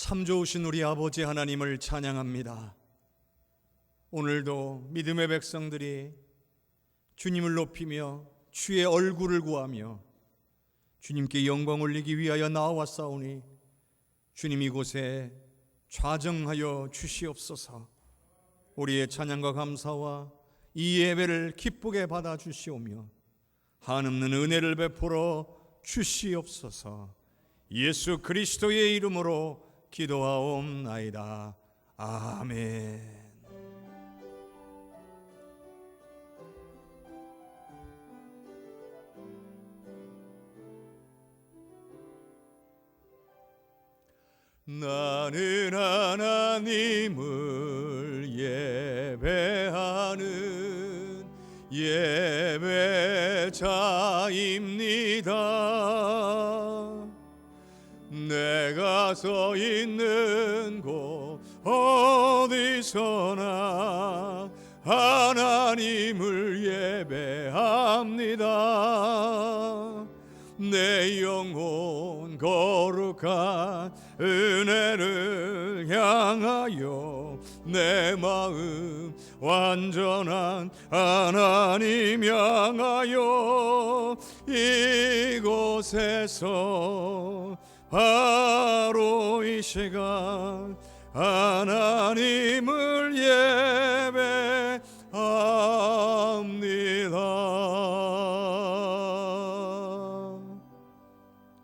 참 좋으신 우리 아버지 하나님을 찬양합니다. 오늘도 믿음의 백성들이 주님을 높이며 주의 얼굴을 구하며 주님께 영광 올리기 위하여 나와싸우니 주님 이곳에 좌정하여 주시옵소서. 우리의 찬양과 감사와 이 예배를 기쁘게 받아 주시오며 한없는 은혜를 베풀어 주시옵소서. 예수 그리스도의 이름으로 기도하옵나이다. 아멘. 나는 하나님을 예배하는 예배자입니다. 내가 서 있는 곳 어디서나 하나님을 예배합니다. 내 영혼 거룩한 은혜를 향하여 내 마음 완전한 하나님 향하여 이곳에서 바로 이 시간 하나님을 예배합니다.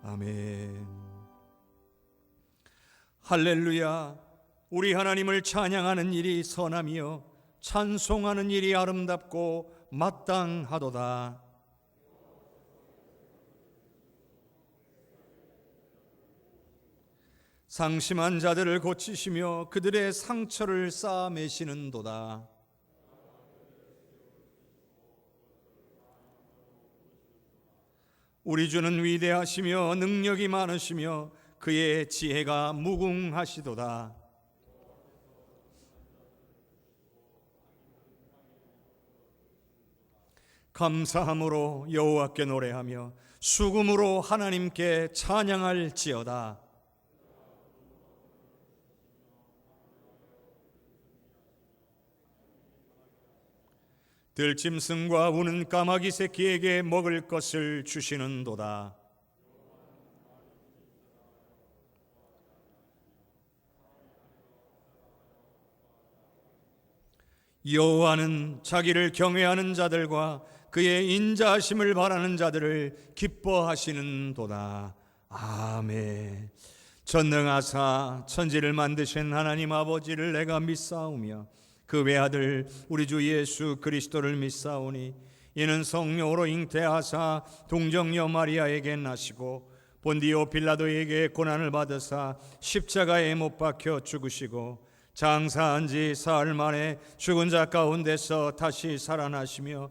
아멘. 할렐루야. 우리 하나님을 찬양하는 일이 선하며 찬송하는 일이 아름답고 마땅하도다. 상심한 자들을 고치시며 그들의 상처를 싸매시는도다. 우리 주는 위대하시며 능력이 많으시며 그의 지혜가 무궁하시도다. 감사함으로 여호와께 노래하며 수금으로 하나님께 찬양할지어다. 들짐승과 우는 까마귀 새끼에게 먹을 것을 주시는도다. 여호와는 자기를 경외하는 자들과 그의 인자하심을 바라는 자들을 기뻐하시는도다. 아멘. 전능하사 천지를 만드신 하나님 아버지를 내가 믿사오며 그 외아들 우리 주 예수 그리스도를 믿사오니 이는 성령으로 잉태하사 동정녀 마리아에게 나시고 본디오 빌라도에게 고난을 받으사 십자가에 못 박혀 죽으시고 장사한 지 사흘 만에 죽은 자 가운데서 다시 살아나시며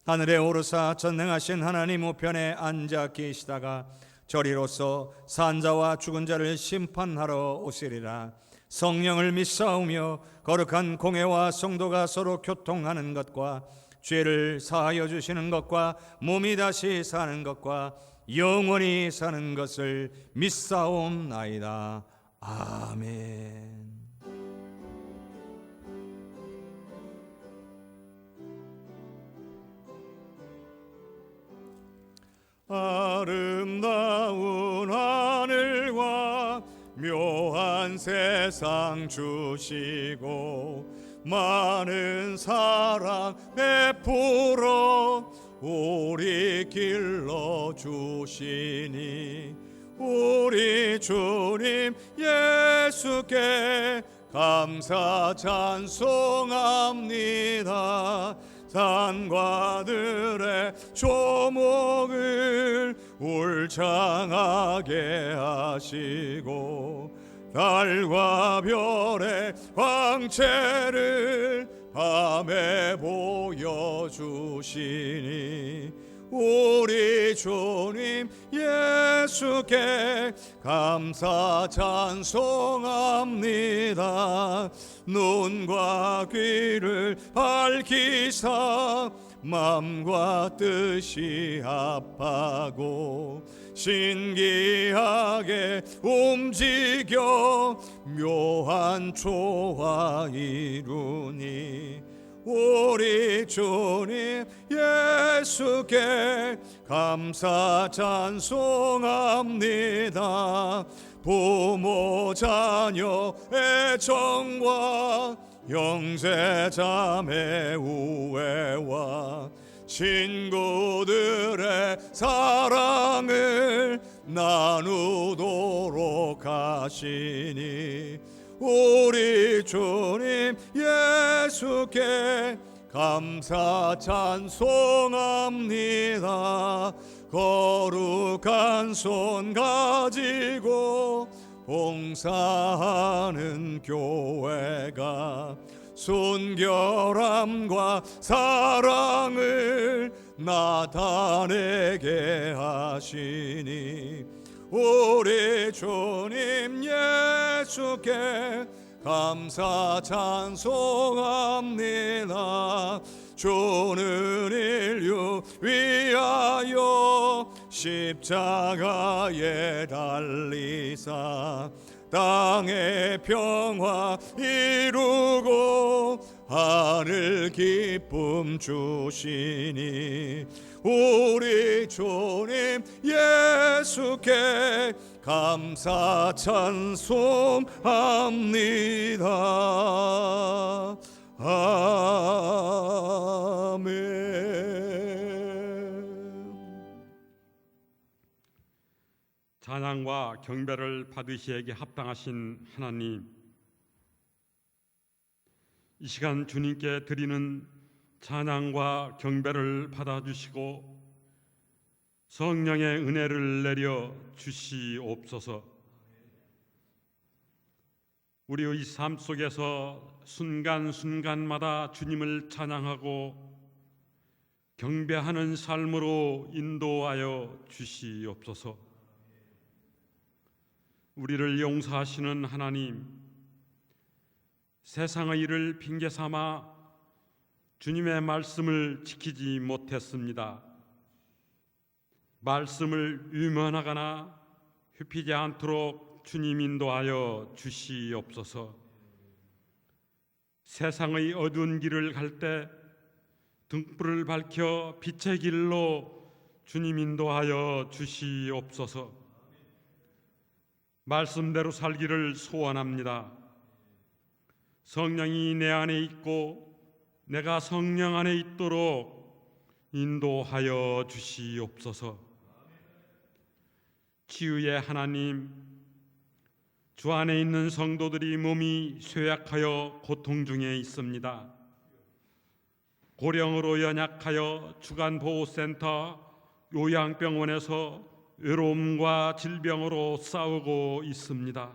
하늘에 오르사 전능하신 하나님 우편에 앉아 계시다가 저리로서 산자와 죽은 자를 심판하러 오시리라. 성령을 믿사오며 거룩한 공회와 성도가 서로 교통하는 것과 죄를 사하여 주시는 것과 몸이 다시 사는 것과 영원히 사는 것을 믿사옵나이다. 아멘. 아름다운 하늘과 묘한 세상 주시고 많은 사랑 베풀어 우리 길러 주시니 우리 주님 예수께 감사 찬송합니다. 산과 들의 조목을 울창하게 하시고 달과 별의 광채를 밤에 보여주시니 우리 주님 예수께 감사 찬송합니다. 눈과 귀를 밝히사 마음과 뜻이 합하고 신기하게 움직여 묘한 조화 이루니 우리 주님 예수께 감사 찬송합니다. 부모 자녀의 정과 형제 자매 우애와 친구들의 사랑을 나누도록 하시니 우리 주님 예수께 감사 찬송합니다. 거룩한 손 가지고 봉사하는 교회가 순결함과 사랑을 나타내게 하시니 우리 주님 예수께 감사 찬송합니다. 주는 인류 위하여 십자가에 달리사 땅의 평화 이루고 하늘 기쁨 주시니 우리 주님 예수께 감사 찬송합니다. 아멘. 찬양과 경배를 받으시기에 합당하신 하나님, 이 시간 주님께 드리는 찬양과 경배를 받아주시고 성령의 은혜를 내려 주시옵소서. 우리의 삶 속에서 순간순간마다 주님을 찬양하고 경배하는 삶으로 인도하여 주시옵소서. 우리를 용서하시는 하나님, 세상의 일을 핑계 삼아 주님의 말씀을 지키지 못했습니다. 말씀을 위면하거나 휘피지 않도록 주님 인도하여 주시옵소서. 세상의 어두운 길을 갈 때 등불을 밝혀 빛의 길로 주님 인도하여 주시옵소서. 말씀대로 살기를 소원합니다. 성령이 내 안에 있고 내가 성령 안에 있도록 인도하여 주시옵소서. 치유의 하나님, 주 안에 있는 성도들이 몸이 쇠약하여 고통 중에 있습니다. 고령으로 연약하여 주간보호센터, 요양병원에서 외로움과 질병으로 싸우고 있습니다.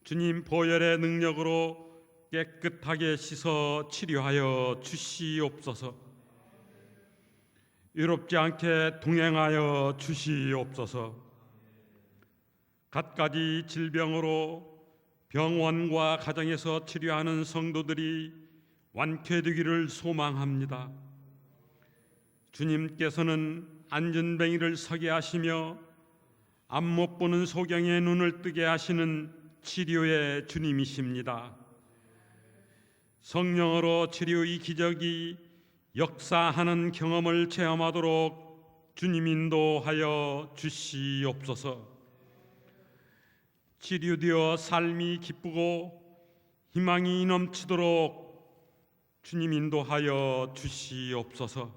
주님 보혈의 능력으로 깨끗하게 씻어 치료하여 주시옵소서. 외롭지 않게 동행하여 주시옵소서. 갖가지 질병으로 병원과 가정에서 치료하는 성도들이 완쾌되기를 소망합니다. 주님께서는 안전뱅이를 서게 하시며 앞 못 보는 소경의 눈을 뜨게 하시는 치료의 주님이십니다. 성령으로 치료의 기적이 역사하는 경험을 체험하도록 주님 인도하여 주시옵소서. 치료되어 삶이 기쁘고 희망이 넘치도록 주님 인도하여 주시옵소서.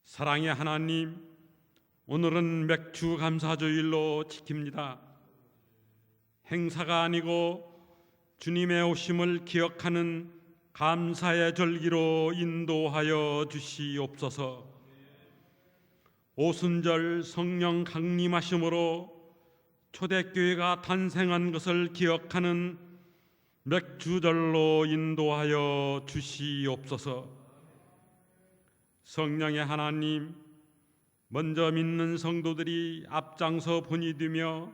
사랑의 하나님, 오늘은 맥주 감사주일로 지킵니다. 행사가 아니고 주님의 오심을 기억하는 감사의 절기로 인도하여 주시옵소서. 오순절 성령 강림하심으로 초대교회가 탄생한 것을 기억하는 맥주절로 인도하여 주시옵소서. 성령의 하나님, 먼저 믿는 성도들이 앞장서 본이 되며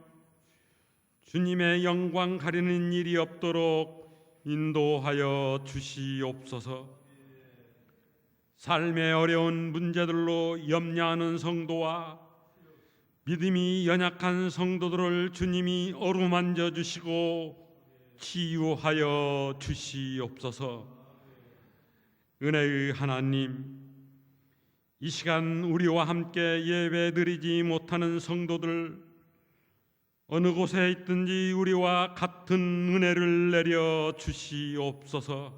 주님의 영광 가리는 일이 없도록 인도하여 주시옵소서. 삶의 어려운 문제들로 염려하는 성도와 믿음이 연약한 성도들을 주님이 어루만져 주시고 치유하여 주시옵소서. 은혜의 하나님, 이 시간 우리와 함께 예배 드리지 못하는 성도들, 어느 곳에 있든지 우리와 같은 은혜를 내려 주시옵소서.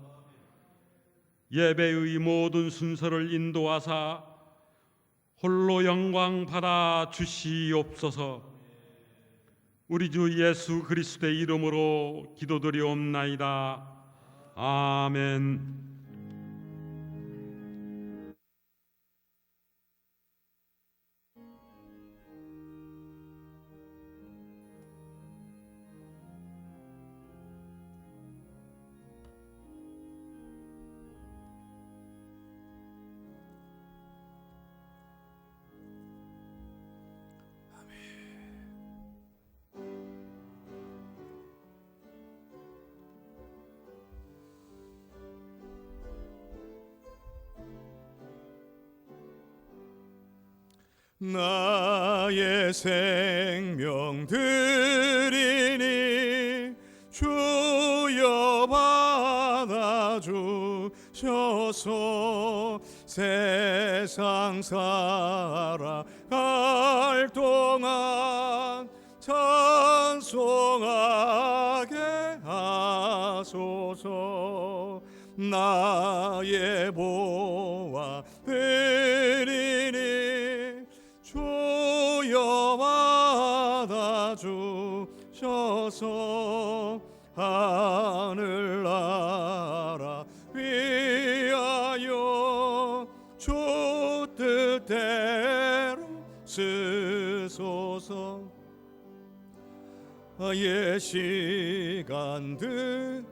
예배의 모든 순서를 인도하사 홀로 영광 받아 주시옵소서. 우리 주 예수 그리스도의 이름으로 기도드리옵나이다. 아멘. 나의 생명 드리니 주여 받아주셔서 세상 살아갈 동안 찬송하게 하소서. 나의 보화 드리니 주여 받아주셔서 하늘나라 위하여 주 뜻대로 쓰소서. 예시간들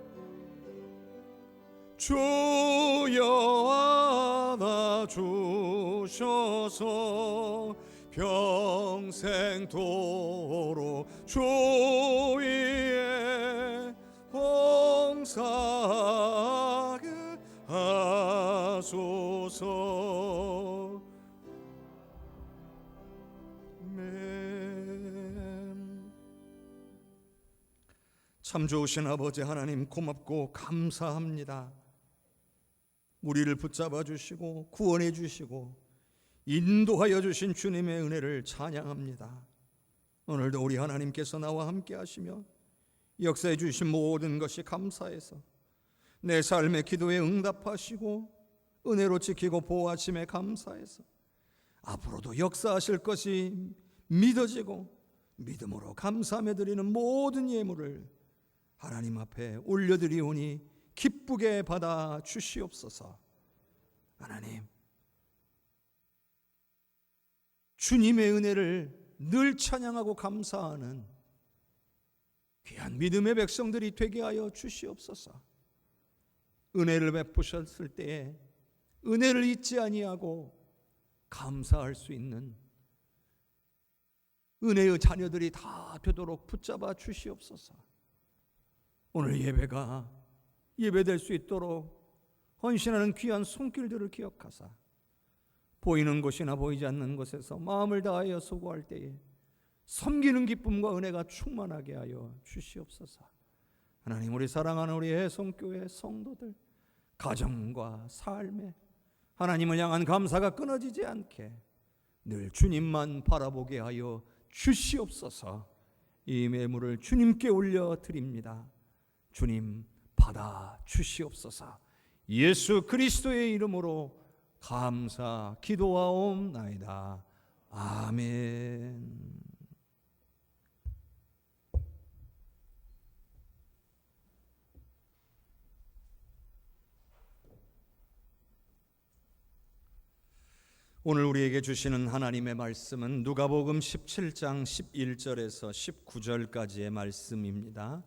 주여 받아주셔서 평생토록 주 위에 봉사하게 하소서. 아멘. 참 좋으신 아버지 하나님, 고맙고 감사합니다. 우리를 붙잡아 주시고 구원해 주시고 인도하여 주신 주님의 은혜를 찬양합니다. 오늘도 우리 하나님께서 나와 함께 하시며 역사해 주신 모든 것이 감사해서 내 삶의 기도에 응답하시고 은혜로 지키고 보호하심에 감사해서 앞으로도 역사하실 것이 믿어지고 믿음으로 감사하며 드리는 모든 예물을 하나님 앞에 올려드리오니 기쁘게 받아 주시옵소서. 하나님, 주님의 은혜를 늘 찬양하고 감사하는 귀한 믿음의 백성들이 되게 하여 주시옵소서. 은혜를 베푸셨을 때에 은혜를 잊지 아니하고 감사할 수 있는 은혜의 자녀들이 다 되도록 붙잡아 주시옵소서. 오늘 예배가 예배될 수 있도록 헌신하는 귀한 손길들을 기억하사 보이는 곳이나 보이지 않는 곳에서 마음을 다하여 수고할 때에 섬기는 기쁨과 은혜가 충만하게 하여 주시옵소서. 하나님, 우리 사랑하는 우리 애송교회 성도들 가정과 삶에 하나님을 향한 감사가 끊어지지 않게 늘 주님만 바라보게 하여 주시옵소서. 이 매물을 주님께 올려드립니다. 주님 받아 주시옵소서. 예수 그리스도의 이름으로 감사 기도하옵나이다. 아멘. 오늘 우리에게 주시는 하나님의 말씀은 누가복음 17장 11절에서 19절까지의 말씀입니다.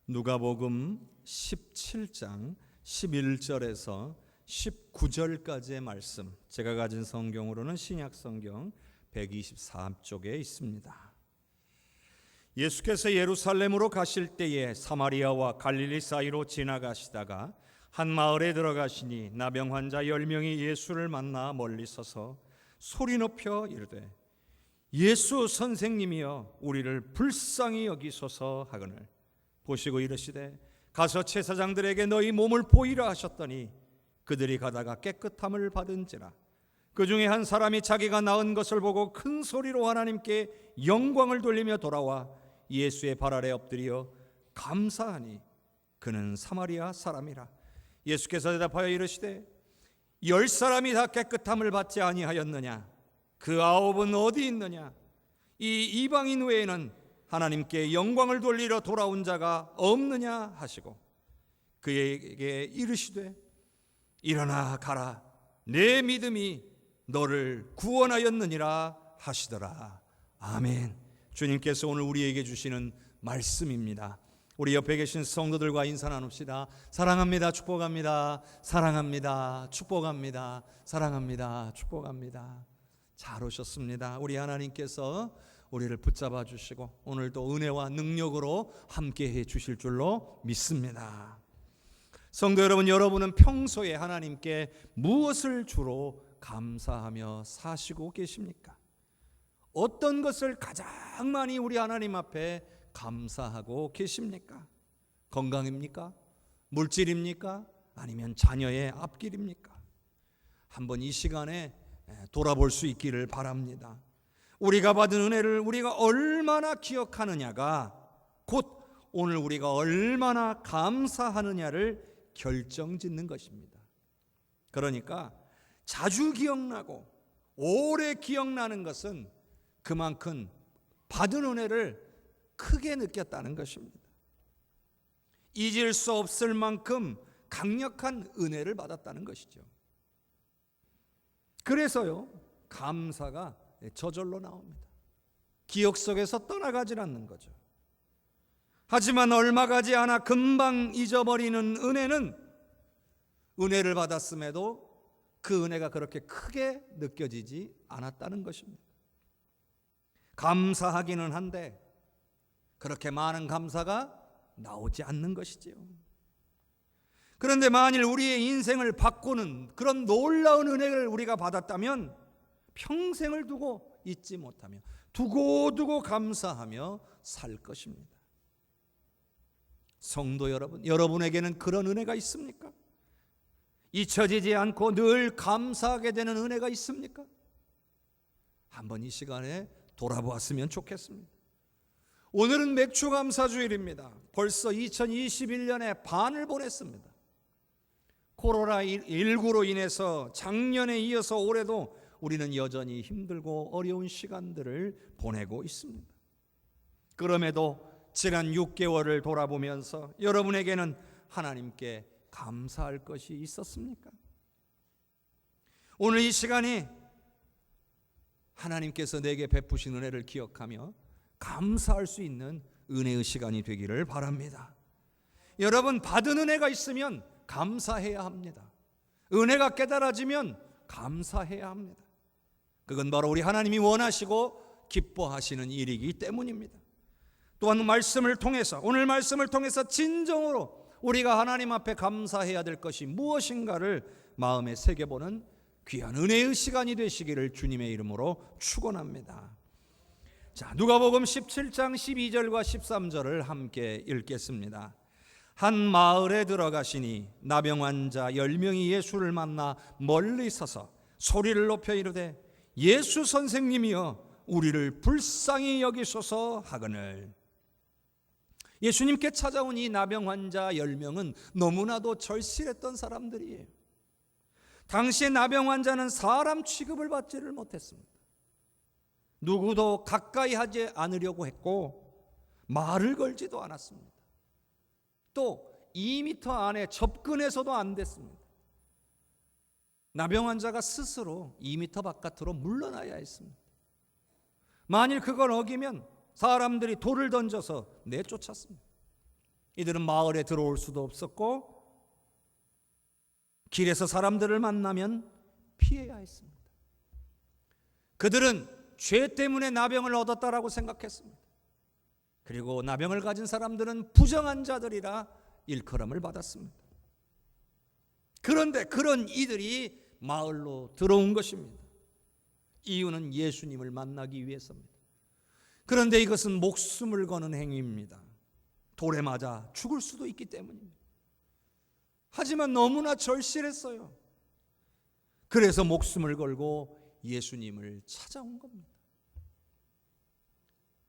누가복음 17장 11절에서 19절까지의 말씀, 제가 가진 성경으로는 신약성경 124쪽에 있습니다. 예수께서 예루살렘으로 가실 때에 사마리아와 갈릴리 사이로 지나가시다가 한 마을에 들어가시니 나병 환자 10명이 예수를 만나 멀리 서서 소리 높여 이르되 예수 선생님이여 우리를 불쌍히 여기소서 하거늘 보시고 이르시되 가서 제사장들에게 너희 몸을 보이라 하셨더니 그들이 가다가 깨끗함을 받은지라. 그 중에 한 사람이 자기가 낳은 것을 보고 큰 소리로 하나님께 영광을 돌리며 돌아와 예수의 발 아래 엎드려 감사하니 그는 사마리아 사람이라. 예수께서 대답하여 이르시되 10사람이 다 깨끗함을 받지 아니하였느냐? 그 9은 어디 있느냐? 이 이방인 외에는 하나님께 영광을 돌리러 돌아온 자가 없느냐 하시고 그에게 이르시되 일어나 가라, 내 믿음이 너를 구원하였느니라 하시더라. 아멘. 주님께서 오늘 우리에게 주시는 말씀입니다. 우리 옆에 계신 성도들과 인사 나눕시다. 사랑합니다. 축복합니다. 사랑합니다. 축복합니다. 사랑합니다. 축복합니다. 잘 오셨습니다. 우리 하나님께서 우리를 붙잡아 주시고 오늘도 은혜와 능력으로 함께해 주실 줄로 믿습니다. 성도 여러분, 여러분은 평소에 하나님께 무엇을 주로 감사하며 사시고 계십니까? 어떤 것을 가장 많이 우리 하나님 앞에 감사하고 계십니까? 건강입니까? 물질입니까? 아니면 자녀의 앞길입니까? 한번 이 시간에 돌아볼 수 있기를 바랍니다. 우리가 받은 은혜를 우리가 얼마나 기억하느냐가 곧 오늘 우리가 얼마나 감사하느냐를 결정짓는 것입니다. 그러니까 자주 기억나고 오래 기억나는 것은 그만큼 받은 은혜를 크게 느꼈다는 것입니다. 잊을 수 없을 만큼 강력한 은혜를 받았다는 것이죠. 그래서요, 감사가 저절로 나옵니다. 기억 속에서 떠나가질 않는 거죠. 하지만 얼마 가지 않아 금방 잊어버리는 은혜는 은혜를 받았음에도 그 은혜가 그렇게 크게 느껴지지 않았다는 것입니다. 감사하기는 한데 그렇게 많은 감사가 나오지 않는 것이지요. 그런데 만일 우리의 인생을 바꾸는 그런 놀라운 은혜를 우리가 받았다면 평생을 두고 잊지 못하며 두고두고 감사하며 살 것입니다. 성도 여러분, 여러분에게는 그런 은혜가 있습니까? 잊혀지지 않고 늘 감사하게 되는 은혜가 있습니까? 한번 이 시간에 돌아보았으면 좋겠습니다. 오늘은 맥주감사주일입니다. 벌써 2021년의 반을 보냈습니다. 코로나19로 인해서 작년에 이어서 올해도 우리는 여전히 힘들고 어려운 시간들을 보내고 있습니다. 그럼에도 지난 6개월을 돌아보면서 여러분에게는 하나님께 감사할 것이 있었습니까? 오늘 이 시간이 하나님께서 내게 베푸신 은혜를 기억하며 감사할 수 있는 은혜의 시간이 되기를 바랍니다. 여러분, 받은 은혜가 있으면 감사해야 합니다. 은혜가 깨달아지면 감사해야 합니다. 그건 바로 우리 하나님이 원하시고 기뻐하시는 일이기 때문입니다. 또한 말씀을 통해서, 오늘 말씀을 통해서 진정으로 우리가 하나님 앞에 감사해야 될 것이 무엇인가를 마음에 새겨보는 귀한 은혜의 시간이 되시기를 주님의 이름으로 축원합니다. 자, 누가복음 17장 12절과 13절을 함께 읽겠습니다. 한 마을에 들어가시니 나병 환자 10명이 예수를 만나 멀리 서서 소리를 높여 이르되 예수 선생님이여 우리를 불쌍히 여기소서 하거늘. 예수님께 찾아온 이 나병 환자 10명은 너무나도 절실했던 사람들이에요. 당시에 나병 환자는 사람 취급을 받지를 못했습니다. 누구도 가까이 하지 않으려고 했고 말을 걸지도 않았습니다. 또 2m 안에 접근해서도 안 됐습니다. 나병 환자가 스스로 2m 바깥으로 물러나야 했습니다. 만일 그걸 어기면 사람들이 돌을 던져서 내쫓았습니다. 이들은 마을에 들어올 수도 없었고 길에서 사람들을 만나면 피해야 했습니다. 그들은 죄 때문에 나병을 얻었다라고 생각했습니다. 그리고 나병을 가진 사람들은 부정한 자들이라 일컬음을 받았습니다. 그런데 그런 이들이 마을로 들어온 것입니다. 이유는 예수님을 만나기 위해서입니다. 그런데 이것은 목숨을 거는 행위입니다. 돌에 맞아 죽을 수도 있기 때문입니다. 하지만 너무나 절실했어요. 그래서 목숨을 걸고 예수님을 찾아온 겁니다.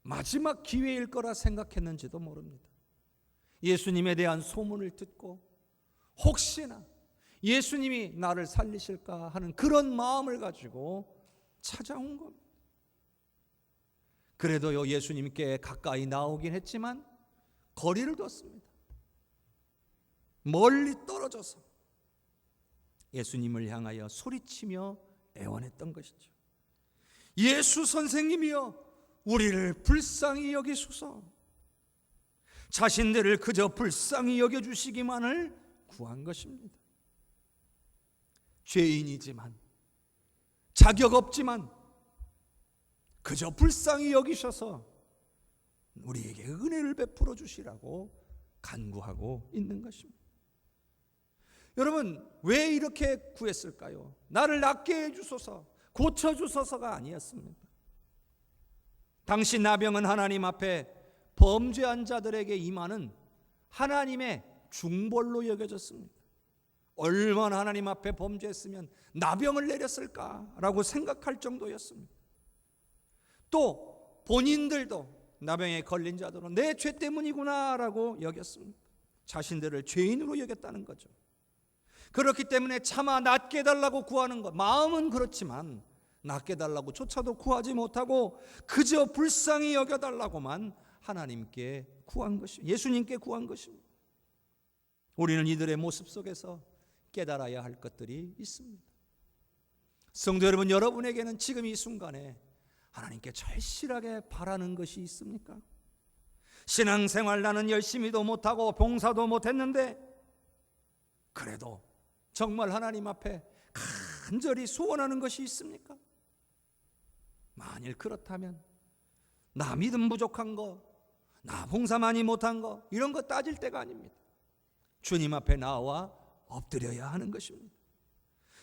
마지막 기회일 거라 생각했는지도 모릅니다. 예수님에 대한 소문을 듣고 혹시나 예수님이 나를 살리실까 하는 그런 마음을 가지고 찾아온 겁니다. 그래도 예수님께 가까이 나오긴 했지만 거리를 뒀습니다. 멀리 떨어져서 예수님을 향하여 소리치며 애원했던 것이죠. 예수 선생님이여, 우리를 불쌍히 여기소서. 자신들을 그저 불쌍히 여겨주시기만을 구한 것입니다. 죄인이지만, 자격 없지만 그저 불쌍히 여기셔서 우리에게 은혜를 베풀어 주시라고 간구하고 있는 것입니다. 여러분, 왜 이렇게 구했을까요? 나를 낫게 해주소서, 고쳐주소서가 아니었습니다. 당시 나병은 하나님 앞에 범죄한 자들에게 임하는 하나님의 중벌로 여겨졌습니다. 얼마나 하나님 앞에 범죄했으면 나병을 내렸을까라고 생각할 정도였습니다. 또 본인들도 나병에 걸린 자들은 내 죄 때문이구나라고 여겼습니다. 자신들을 죄인으로 여겼다는 거죠. 그렇기 때문에 차마 낫게 해달라고 구하는 것, 마음은 그렇지만 낫게 해달라고 조차도 구하지 못하고 그저 불쌍히 여겨달라고만 하나님께 구한 것입니다. 예수님께 구한 것입니다. 우리는 이들의 모습 속에서 깨달아야 할 것들이 있습니다. 성도 여러분, 여러분에게는 지금 이 순간에 하나님께 절실하게 바라는 것이 있습니까? 신앙생활 나는 열심히도 못하고 봉사도 못했는데 그래도 정말 하나님 앞에 간절히 소원하는 것이 있습니까? 만일 그렇다면 나 믿음 부족한 거, 나 봉사 많이 못한 거, 이런 거 따질 때가 아닙니다. 주님 앞에 나와 엎드려야 하는 것입니다.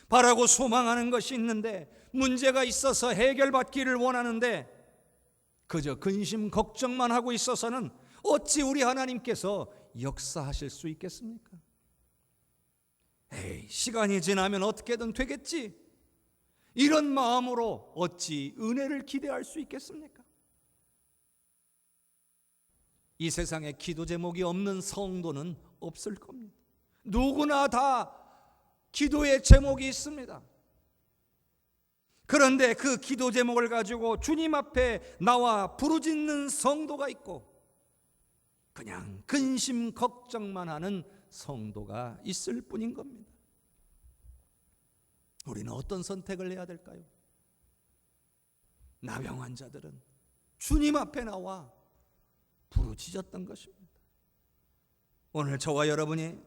바라고 소망하는 것이 있는데, 문제가 있어서 해결받기를 원하는데 그저 근심 걱정만 하고 있어서는 어찌 우리 하나님께서 역사하실 수 있겠습니까? 에이, 시간이 지나면 어떻게든 되겠지, 이런 마음으로 어찌 은혜를 기대할 수 있겠습니까? 이 세상에 기도 제목이 없는 성도는 없을 겁니다. 누구나 다 기도의 제목이 있습니다. 그런데 그 기도 제목을 가지고 주님 앞에 나와 부르짖는 성도가 있고 그냥 근심 걱정만 하는 성도가 있을 뿐인 겁니다. 우리는 어떤 선택을 해야 될까요? 나병 환자들은 주님 앞에 나와 부르짖었던 것입니다. 오늘 저와 여러분이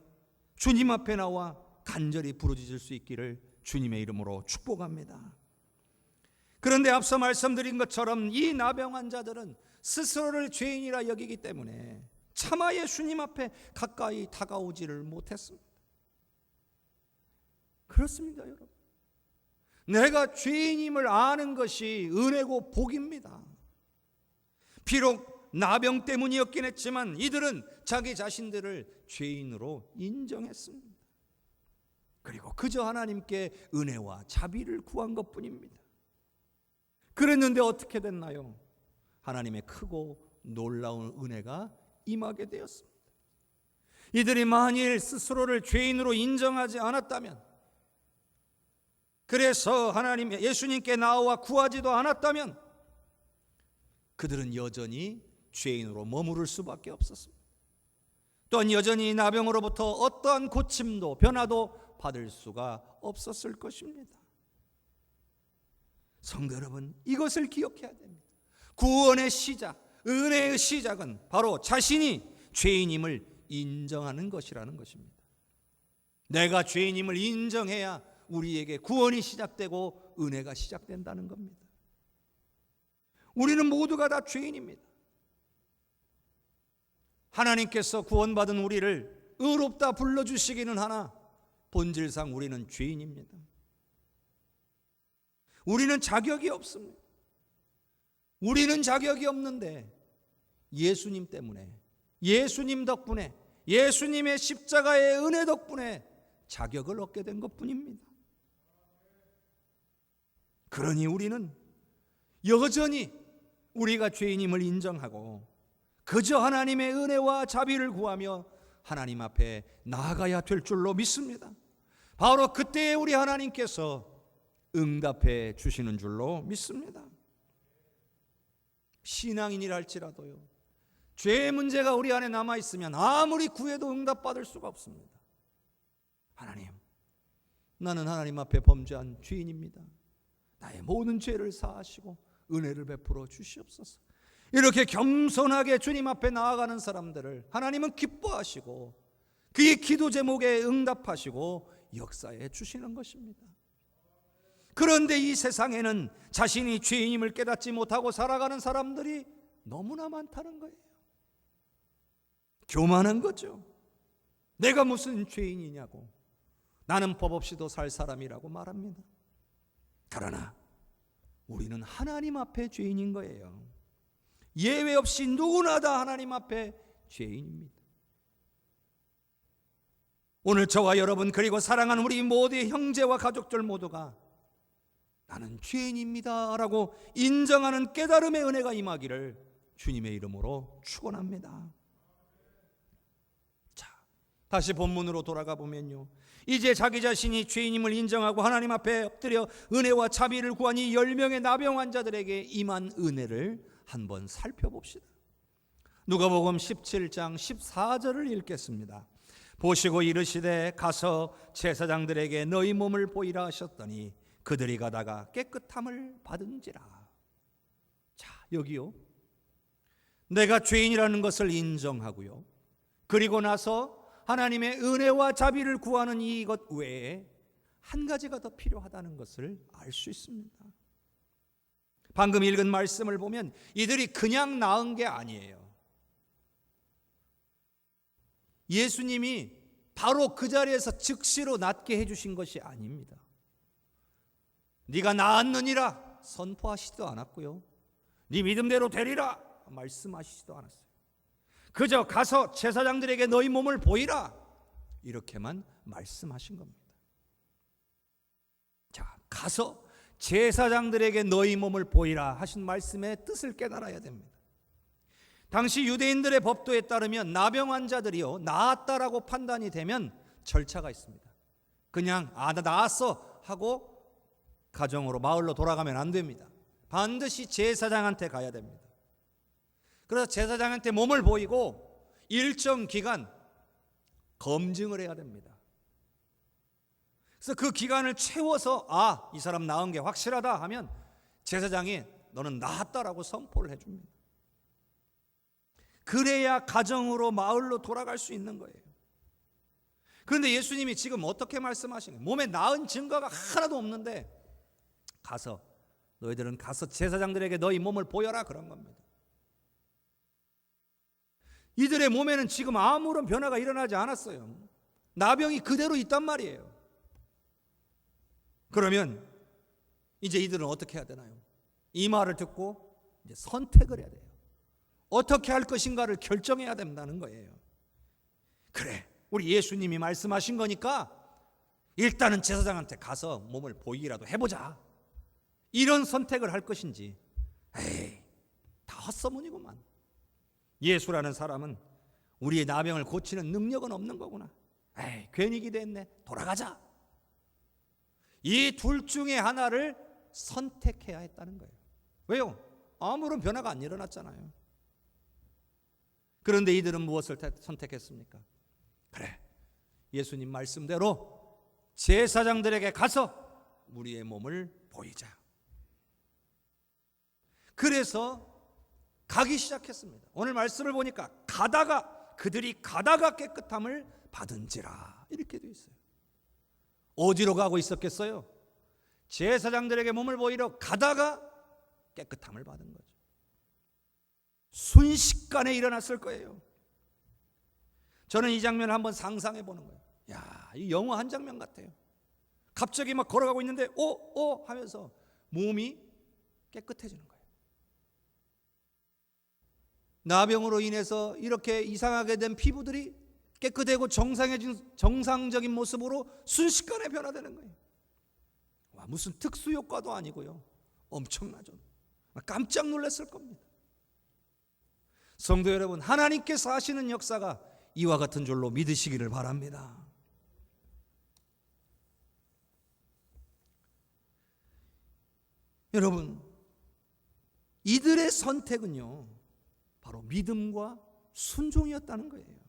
주님 앞에 나와 간절히 부르짖을 수 있기를 주님의 이름으로 축복합니다. 그런데 앞서 말씀드린 것처럼 이 나병 환자들은 스스로를 죄인이라 여기기 때문에 차마 예수님 앞에 가까이 다가오지를 못했습니다. 그렇습니다, 여러분. 내가 죄인임을 아는 것이 은혜고 복입니다. 비록 나병 때문이었긴 했지만 이들은 자기 자신들을 죄인으로 인정했습니다. 그리고 그저 하나님께 은혜와 자비를 구한 것뿐입니다. 그랬는데 어떻게 됐나요? 하나님의 크고 놀라운 은혜가 임하게 되었습니다. 이들이 만일 스스로를 죄인으로 인정하지 않았다면, 그래서 하나님 예수님께 나와 구하지도 않았다면 그들은 여전히 죄인으로 머무를 수밖에 없었습니다. 또한 여전히 나병으로부터 어떠한 고침도 변화도 받을 수가 없었을 것입니다. 성도 여러분, 이것을 기억해야 됩니다. 구원의 시작, 은혜의 시작은 바로 자신이 죄인임을 인정하는 것이라는 것입니다. 내가 죄인임을 인정해야 우리에게 구원이 시작되고 은혜가 시작된다는 겁니다. 우리는 모두가 다 죄인입니다. 하나님께서 구원받은 우리를 의롭다 불러주시기는 하나 본질상 우리는 죄인입니다. 우리는 자격이 없습니다. 우리는 자격이 없는데 예수님 때문에, 예수님 덕분에, 예수님의 십자가의 은혜 덕분에 자격을 얻게 된 것뿐입니다. 그러니 우리는 여전히 우리가 죄인임을 인정하고 그저 하나님의 은혜와 자비를 구하며 하나님 앞에 나아가야 될 줄로 믿습니다. 바로 그때에 우리 하나님께서 응답해 주시는 줄로 믿습니다. 신앙인이라 할지라도요, 죄의 문제가 우리 안에 남아있으면 아무리 구해도 응답받을 수가 없습니다. 하나님, 나는 하나님 앞에 범죄한 죄인입니다. 나의 모든 죄를 사하시고 은혜를 베풀어 주시옵소서. 이렇게 겸손하게 주님 앞에 나아가는 사람들을 하나님은 기뻐하시고 그의 기도 제목에 응답하시고 역사해 주시는 것입니다. 그런데 이 세상에는 자신이 죄인임을 깨닫지 못하고 살아가는 사람들이 너무나 많다는 거예요. 교만한 거죠. 내가 무슨 죄인이냐고, 나는 법 없이도 살 사람이라고 말합니다. 그러나 우리는 하나님 앞에 죄인인 거예요. 예외 없이 누구나 다 하나님 앞에 죄인입니다. 오늘 저와 여러분 그리고 사랑하는 우리 모두의 형제와 가족들 모두가 나는 죄인입니다 라고 인정하는 깨달음의 은혜가 임하기를 주님의 이름으로 축원합니다. 자, 다시 본문으로 돌아가 보면요, 이제 자기 자신이 죄인임을 인정하고 하나님 앞에 엎드려 은혜와 자비를 구한 이 10명의 나병 환자들에게 임한 은혜를 한번 살펴봅시다. 누가복음 17장 14절을 읽겠습니다. 보시고 이르시되 가서 제사장들에게 너희 몸을 보이라 하셨더니 그들이 가다가 깨끗함을 받은지라. 자, 여기요, 내가 죄인이라는 것을 인정하고요, 그리고 나서 하나님의 은혜와 자비를 구하는 이것 외에 한 가지가 더 필요하다는 것을 알 수 있습니다. 방금 읽은 말씀을 보면 이들이 그냥 나은 게 아니에요. 예수님이 바로 그 자리에서 즉시로 낫게 해주신 것이 아닙니다. 네가 나았느니라 선포하시지도 않았고요, 네 믿음대로 되리라 말씀하시지도 않았어요. 그저 가서 제사장들에게 너희 몸을 보이라 이렇게만 말씀하신 겁니다. 자, 가서 제사장들에게 너희 몸을 보이라 하신 말씀의 뜻을 깨달아야 됩니다. 당시 유대인들의 법도에 따르면 나병 환자들이요, 나았다라고 판단이 되면 절차가 있습니다. 그냥 나 나았어 하고 가정으로 마을로 돌아가면 안 됩니다. 반드시 제사장한테 가야 됩니다. 그래서 제사장한테 몸을 보이고 일정 기간 검증을 해야 됩니다. 그래서 그 기간을 채워서 이 사람 나은 게 확실하다 하면 제사장이 너는 나았다라고 선포를 해줍니다. 그래야 가정으로 마을로 돌아갈 수 있는 거예요. 그런데 예수님이 지금 어떻게 말씀하시는 거예요? 몸에 나은 증거가 하나도 없는데 너희들은 가서 제사장들에게 너희 몸을 보여라 그런 겁니다. 이들의 몸에는 지금 아무런 변화가 일어나지 않았어요. 나병이 그대로 있단 말이에요. 그러면 이제 이들은 어떻게 해야 되나요? 이 말을 듣고 이제 선택을 해야 돼요. 어떻게 할 것인가를 결정해야 된다는 거예요. 그래, 우리 예수님이 말씀하신 거니까 일단은 제사장한테 가서 몸을 보이기라도 해보자, 이런 선택을 할 것인지, 다 헛소문이구만. 예수라는 사람은 우리의 나병을 고치는 능력은 없는 거구나. 괜히 기대했네. 돌아가자. 이 둘 중에 하나를 선택해야 했다는 거예요. 왜요? 아무런 변화가 안 일어났잖아요. 그런데 이들은 무엇을 선택했습니까? 그래, 예수님 말씀대로 제사장들에게 가서 우리의 몸을 보이자. 그래서 가기 시작했습니다. 오늘 말씀을 보니까 그들이 가다가 깨끗함을 받은지라 이렇게 되어 있어요. 어디로 가고 있었겠어요? 제사장들에게 몸을 보이러 가다가 깨끗함을 받은 거죠. 순식간에 일어났을 거예요. 저는 이 장면을 한번 상상해 보는 거예요. 이 영화 한 장면 같아요. 갑자기 막 걸어가고 있는데 오 하면서 몸이 깨끗해지는 거예요. 나병으로 인해서 이렇게 이상하게 된 피부들이 깨끗하고 정상적인 모습으로 순식간에 변화되는 거예요. 와, 무슨 특수 효과도 아니고요. 엄청나죠. 깜짝 놀랐을 겁니다. 성도 여러분, 하나님께서 하시는 역사가 이와 같은 줄로 믿으시기를 바랍니다. 여러분, 이들의 선택은요, 바로 믿음과 순종이었다는 거예요.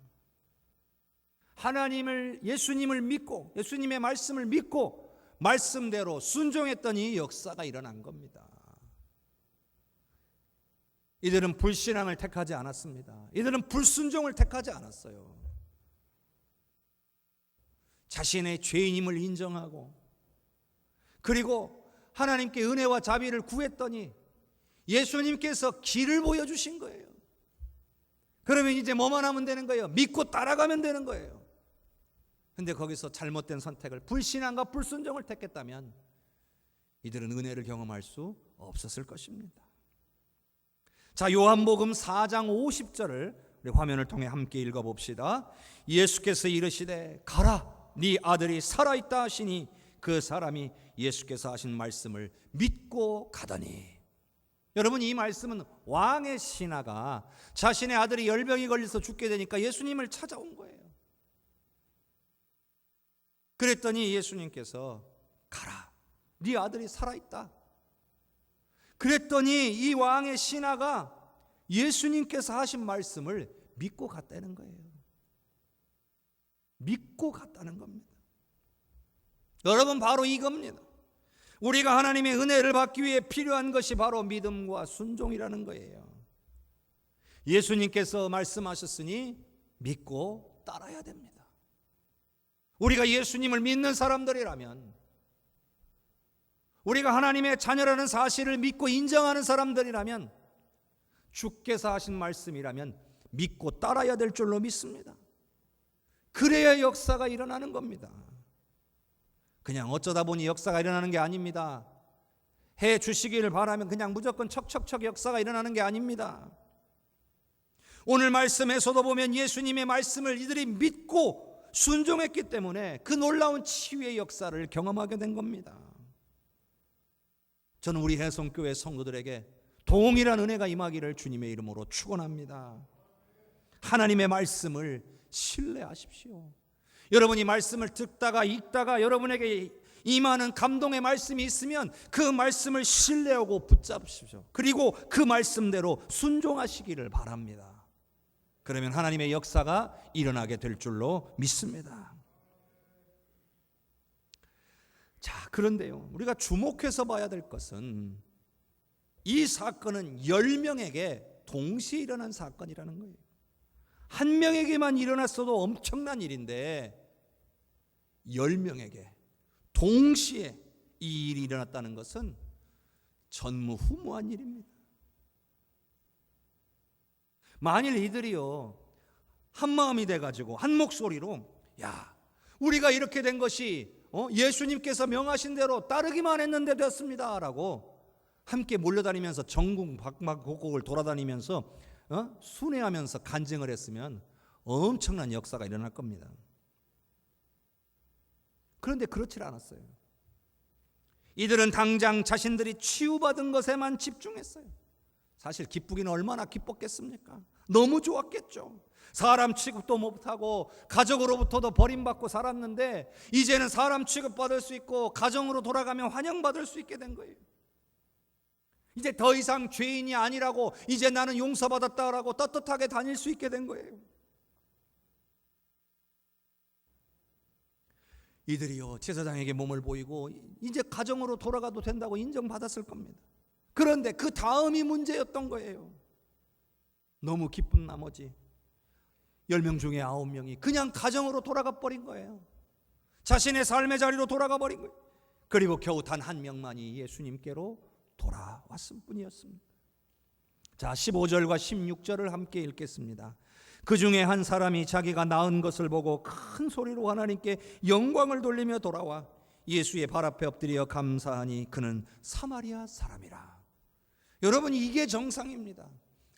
예수님을 믿고, 예수님의 말씀을 믿고 말씀대로 순종했더니 역사가 일어난 겁니다. 이들은 불신앙을 택하지 않았습니다. 이들은 불순종을 택하지 않았어요. 자신의 죄인임을 인정하고, 그리고 하나님께 은혜와 자비를 구했더니 예수님께서 길을 보여주신 거예요. 그러면 이제 뭐만 하면 되는 거예요? 믿고 따라가면 되는 거예요. 근데 거기서 잘못된 선택을, 불신앙과 불순종을 택했다면 이들은 은혜를 경험할 수 없었을 것입니다. 자, 요한복음 4장 50절을 우리 화면을 통해 함께 읽어봅시다. 예수께서 이르시되 가라, 네 아들이 살아있다 하시니 그 사람이 예수께서 하신 말씀을 믿고 가더니. 여러분, 이 말씀은 왕의 신하가 자신의 아들이 열병이 걸려서 죽게 되니까 예수님을 찾아온 거예요. 그랬더니 예수님께서 가라, 네 아들이 살아있다. 그랬더니 이 왕의 신하가 예수님께서 하신 말씀을 믿고 갔다는 거예요. 믿고 갔다는 겁니다. 여러분, 바로 이겁니다. 우리가 하나님의 은혜를 받기 위해 필요한 것이 바로 믿음과 순종이라는 거예요. 예수님께서 말씀하셨으니 믿고 따라야 됩니다. 우리가 예수님을 믿는 사람들이라면, 우리가 하나님의 자녀라는 사실을 믿고 인정하는 사람들이라면, 주께서 하신 말씀이라면 믿고 따라야 될 줄로 믿습니다. 그래야 역사가 일어나는 겁니다. 그냥 어쩌다 보니 역사가 일어나는 게 아닙니다. 해 주시기를 바라면 그냥 무조건 척척척 역사가 일어나는 게 아닙니다. 오늘 말씀에서도 보면 예수님의 말씀을 이들이 믿고 순종했기 때문에 그 놀라운 치유의 역사를 경험하게 된 겁니다. 저는 우리 해성교회 성도들에게 동일한 은혜가 임하기를 주님의 이름으로 축원합니다. 하나님의 말씀을 신뢰하십시오. 여러분이 말씀을 듣다가 읽다가 여러분에게 임하는 감동의 말씀이 있으면 그 말씀을 신뢰하고 붙잡으십시오. 그리고 그 말씀대로 순종하시기를 바랍니다. 그러면 하나님의 역사가 일어나게 될 줄로 믿습니다. 자, 그런데요, 우리가 주목해서 봐야 될 것은 이 사건은 10명에게 동시에 일어난 사건이라는 거예요. 한 명에게만 일어났어도 엄청난 일인데 10명에게 동시에 이 일이 일어났다는 것은 전무후무한 일입니다. 만일 이들이요 한마음이 돼가지고 한 목소리로, 야, 우리가 이렇게 된 것이 예수님께서 명하신 대로 따르기만 했는데 됐습니다 라고 함께 몰려다니면서 전국 각국을 돌아다니면서 순회하면서 간증을 했으면 엄청난 역사가 일어날 겁니다. 그런데 그렇지 않았어요. 이들은 당장 자신들이 치유받은 것에만 집중했어요. 사실 기쁘기는 얼마나 기뻤겠습니까? 너무 좋았겠죠. 사람 취급도 못하고 가족으로부터도 버림받고 살았는데 이제는 사람 취급받을 수 있고 가정으로 돌아가면 환영받을 수 있게 된 거예요. 이제 더 이상 죄인이 아니라고, 이제 나는 용서받았다라고 떳떳하게 다닐 수 있게 된 거예요. 이들이요 제사장에게 몸을 보이고 이제 가정으로 돌아가도 된다고 인정받았을 겁니다. 그런데 그 다음이 문제였던 거예요. 너무 기쁜 나머지 10명 중에 9명이 그냥 가정으로 돌아가 버린 거예요. 자신의 삶의 자리로 돌아가 버린 거예요. 그리고 겨우 단 한 명만이 예수님께로 돌아왔을 뿐이었습니다. 자, 15절과 16절을 함께 읽겠습니다. 그 중에 한 사람이 자기가 나은 것을 보고 큰 소리로 하나님께 영광을 돌리며 돌아와 예수의 발 앞에 엎드려 감사하니 그는 사마리아 사람이라. 여러분, 이게 정상입니다.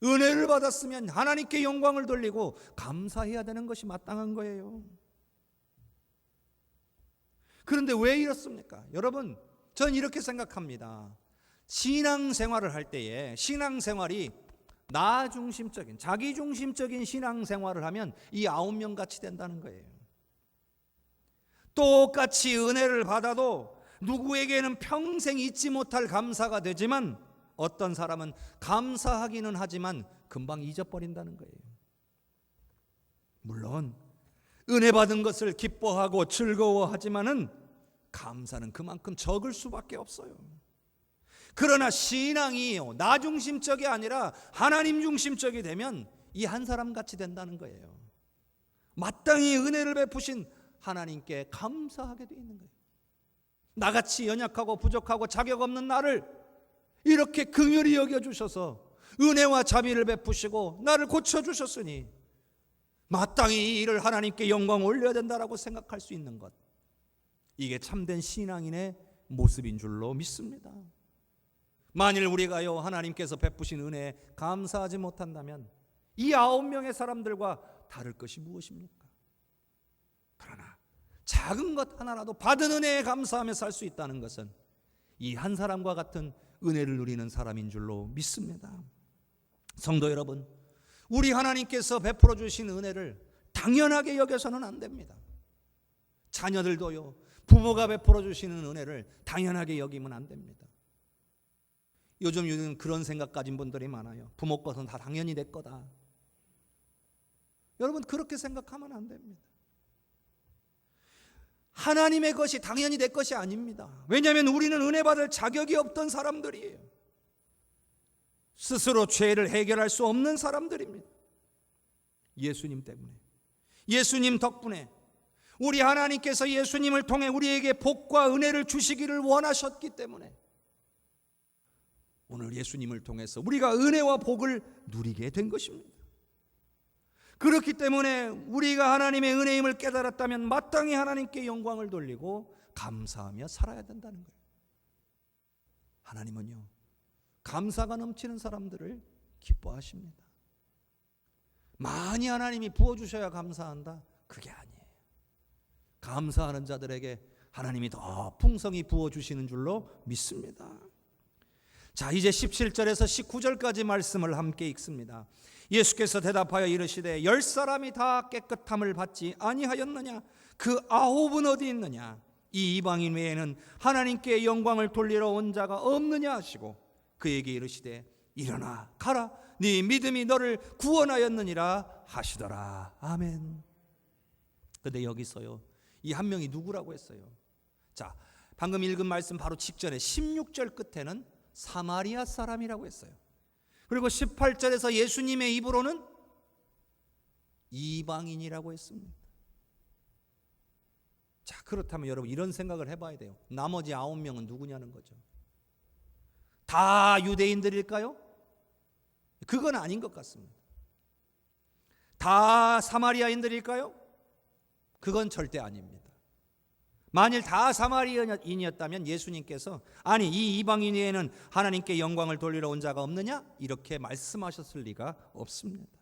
은혜를 받았으면 하나님께 영광을 돌리고 감사해야 되는 것이 마땅한 거예요. 그런데 왜 이렇습니까? 여러분, 전 이렇게 생각합니다. 신앙생활을 할 때에 신앙생활이 나 중심적인, 자기 중심적인 신앙생활을 하면 이 9명 같이 된다는 거예요. 똑같이 은혜를 받아도 누구에게는 평생 잊지 못할 감사가 되지만 어떤 사람은 감사하기는 하지만 금방 잊어버린다는 거예요. 물론 은혜 받은 것을 기뻐하고 즐거워하지만은 감사는 그만큼 적을 수밖에 없어요. 그러나 신앙이 나 중심적이 아니라 하나님 중심적이 되면 이 한 사람 같이 된다는 거예요. 마땅히 은혜를 베푸신 하나님께 감사하게 되어 있는 거예요. 나같이 연약하고 부족하고 자격 없는 나를 이렇게 긍휼히 여겨주셔서 은혜와 자비를 베푸시고 나를 고쳐주셨으니 마땅히 이 일을 하나님께 영광 올려야 된다라고 생각할 수 있는 것, 이게 참된 신앙인의 모습인 줄로 믿습니다. 만일 우리가요 하나님께서 베푸신 은혜에 감사하지 못한다면 이 9명의 사람들과 다를 것이 무엇입니까? 그러나 작은 것 하나라도 받은 은혜에 감사하며 살 수 있다는 것은 이 한 사람과 같은 은혜를 누리는 사람인 줄로 믿습니다. 성도 여러분, 우리 하나님께서 베풀어 주신 은혜를 당연하게 여겨서는 안 됩니다. 자녀들도요 부모가 베풀어 주시는 은혜를 당연하게 여기면 안 됩니다. 요즘 그런 생각 가진 분들이 많아요. 부모 것은 다 당연히 내 거다. 여러분, 그렇게 생각하면 안 됩니다. 하나님의 것이 당연히 내 것이 아닙니다. 왜냐하면 우리는 은혜 받을 자격이 없던 사람들이에요. 스스로 죄를 해결할 수 없는 사람들입니다. 예수님 때문에, 예수님 덕분에 우리 하나님께서 예수님을 통해 우리에게 복과 은혜를 주시기를 원하셨기 때문에 오늘 예수님을 통해서 우리가 은혜와 복을 누리게 된 것입니다. 그렇기 때문에 우리가 하나님의 은혜임을 깨달았다면 마땅히 하나님께 영광을 돌리고 감사하며 살아야 된다는 거예요. 하나님은요 감사가 넘치는 사람들을 기뻐하십니다. 많이 하나님이 부어주셔야 감사한다, 그게 아니에요. 감사하는 자들에게 하나님이 더 풍성히 부어주시는 줄로 믿습니다. 자, 이제 17절에서 19절까지 말씀을 함께 읽습니다. 예수께서 대답하여 이르시되 10사람이 다 깨끗함을 받지 아니하였느냐? 그 9은 어디 있느냐? 이 이방인 외에는 하나님께 영광을 돌리러 온 자가 없느냐 하시고 그에게 이르시되 일어나 가라, 네 믿음이 너를 구원하였느니라 하시더라. 아멘. 근데 여기서요 이 한 명이 누구라고 했어요? 자, 방금 읽은 말씀 바로 직전에 16절 끝에는 사마리아 사람이라고 했어요. 그리고 18절에서 예수님의 입으로는 이방인이라고 했습니다. 자, 그렇다면 여러분 이런 생각을 해봐야 돼요. 나머지 9명은 누구냐는 거죠. 다 유대인들일까요? 그건 아닌 것 같습니다. 다 사마리아인들일까요? 그건 절대 아닙니다. 만일 다 사마리아인이었다면 예수님께서 아니 이 이방인 외에는 하나님께 영광을 돌리러 온 자가 없느냐? 이렇게 말씀하셨을 리가 없습니다.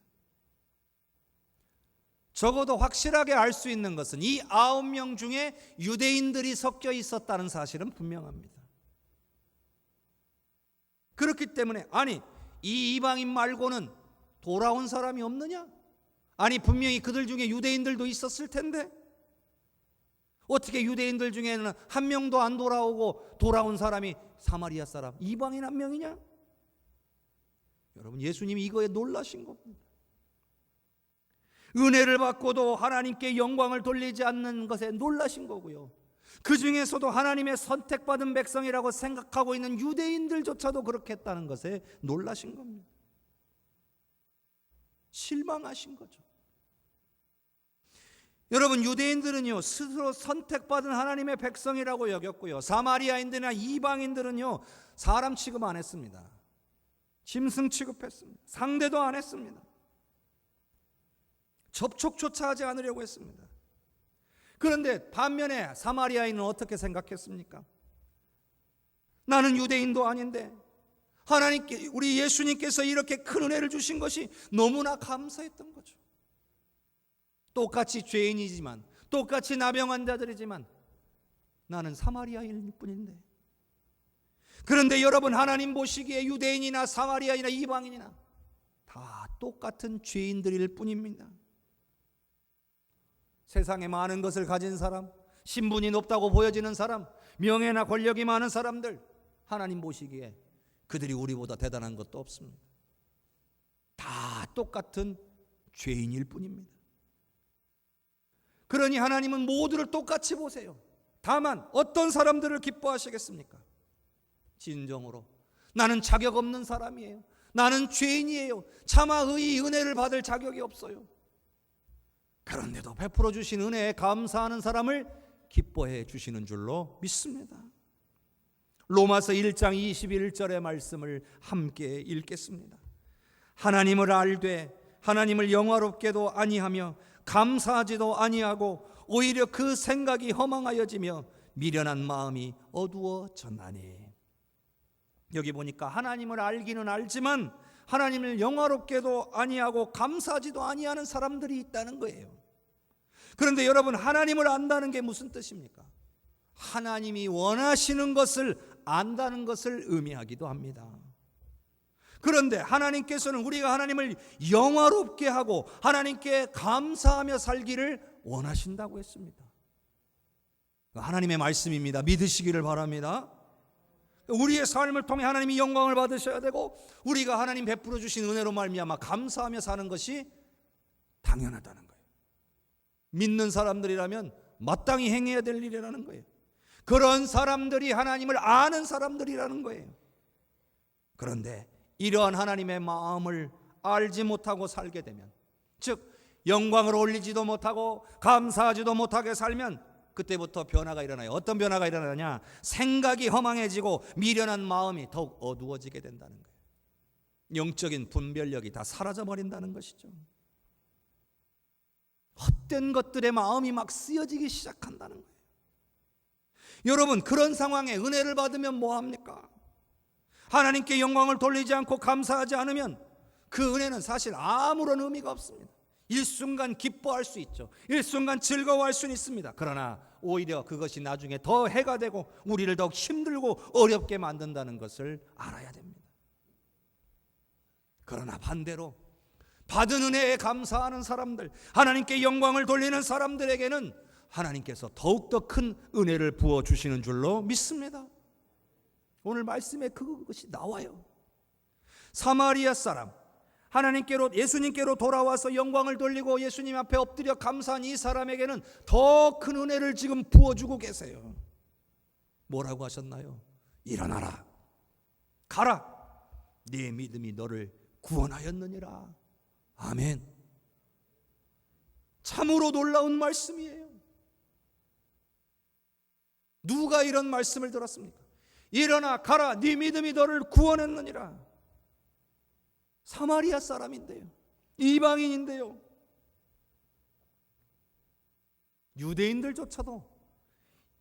적어도 확실하게 알 수 있는 것은 이 9명 중에 유대인들이 섞여 있었다는 사실은 분명합니다. 그렇기 때문에 아니 이 이방인 말고는 돌아온 사람이 없느냐? 아니 분명히 그들 중에 유대인들도 있었을 텐데 어떻게 유대인들 중에는 한 명도 안 돌아오고 돌아온 사람이 사마리아 사람, 이방인 한 명이냐? 여러분 예수님이 이거에 놀라신 겁니다. 은혜를 받고도 하나님께 영광을 돌리지 않는 것에 놀라신 거고요. 그 중에서도 하나님의 선택받은 백성이라고 생각하고 있는 유대인들조차도 그렇게 했다는 것에 놀라신 겁니다. 실망하신 거죠. 여러분 유대인들은요 스스로 선택받은 하나님의 백성이라고 여겼고요, 사마리아인들이나 이방인들은요 사람 취급 안 했습니다. 짐승 취급했습니다. 상대도 안 했습니다. 접촉조차 하지 않으려고 했습니다. 그런데 반면에 사마리아인은 어떻게 생각했습니까? 나는 유대인도 아닌데 하나님께, 우리 예수님께서 이렇게 큰 은혜를 주신 것이 너무나 감사했던 거죠. 똑같이 죄인이지만, 똑같이 나병 환자들이지만 나는 사마리아인일 뿐인데. 그런데 여러분, 하나님 보시기에 유대인이나 사마리아인이나 이방인이나 다 똑같은 죄인들일 뿐입니다. 세상에 많은 것을 가진 사람, 신분이 높다고 보여지는 사람, 명예나 권력이 많은 사람들, 하나님 보시기에 그들이 우리보다 대단한 것도 없습니다. 다 똑같은 죄인일 뿐입니다. 그러니 하나님은 모두를 똑같이 보세요. 다만 어떤 사람들을 기뻐하시겠습니까? 진정으로 나는 자격 없는 사람이에요, 나는 죄인이에요, 차마 이 은혜를 받을 자격이 없어요. 그런데도 베풀어 주신 은혜에 감사하는 사람을 기뻐해 주시는 줄로 믿습니다. 로마서 1장 21절의 말씀을 함께 읽겠습니다. 하나님을 알되 하나님을 영화롭게도 아니하며 감사하지도 아니하고 오히려 그 생각이 허망하여지며 미련한 마음이 어두워졌나니. 여기 보니까 하나님을 알기는 알지만 하나님을 영화롭게도 아니하고 감사하지도 아니하는 사람들이 있다는 거예요. 그런데 여러분, 하나님을 안다는 게 무슨 뜻입니까? 하나님이 원하시는 것을 안다는 것을 의미하기도 합니다. 그런데 하나님께서는 우리가 하나님을 영화롭게 하고 하나님께 감사하며 살기를 원하신다고 했습니다. 하나님의 말씀입니다. 믿으시기를 바랍니다. 우리의 삶을 통해 하나님이 영광을 받으셔야 되고, 우리가 하나님 베풀어 주신 은혜로 말미암아 감사하며 사는 것이 당연하다는 거예요. 믿는 사람들이라면 마땅히 행해야 될 일이라는 거예요. 그런 사람들이 하나님을 아는 사람들이라는 거예요. 그런데 이러한 하나님의 마음을 알지 못하고 살게 되면, 즉 영광을 올리지도 못하고 감사하지도 못하게 살면 그때부터 변화가 일어나요. 어떤 변화가 일어나냐? 생각이 허망해지고 미련한 마음이 더욱 어두워지게 된다는 거예요. 영적인 분별력이 다 사라져 버린다는 것이죠. 헛된 것들에 마음이 막 쓰여지기 시작한다는 거예요. 여러분, 그런 상황에 은혜를 받으면 뭐합니까? 하나님께 영광을 돌리지 않고 감사하지 않으면 그 은혜는 사실 아무런 의미가 없습니다. 일순간 기뻐할 수 있죠. 일순간 즐거워할 수는 있습니다. 그러나 오히려 그것이 나중에 더 해가 되고 우리를 더욱 힘들고 어렵게 만든다는 것을 알아야 됩니다. 그러나 반대로 받은 은혜에 감사하는 사람들, 하나님께 영광을 돌리는 사람들에게는 하나님께서 더욱더 큰 은혜를 부어주시는 줄로 믿습니다. 오늘 말씀에 그것이 나와요. 사마리아 사람, 하나님께로, 예수님께로 돌아와서 영광을 돌리고 예수님 앞에 엎드려 감사한 이 사람에게는 더 큰 은혜를 지금 부어주고 계세요. 뭐라고 하셨나요? 일어나라, 가라, 네 믿음이 너를 구원하였느니라. 아멘. 참으로 놀라운 말씀이에요. 누가 이런 말씀을 들었습니까? 일어나 가라, 네 믿음이 너를 구원했느니라. 사마리아 사람인데요, 이방인인데요, 유대인들조차도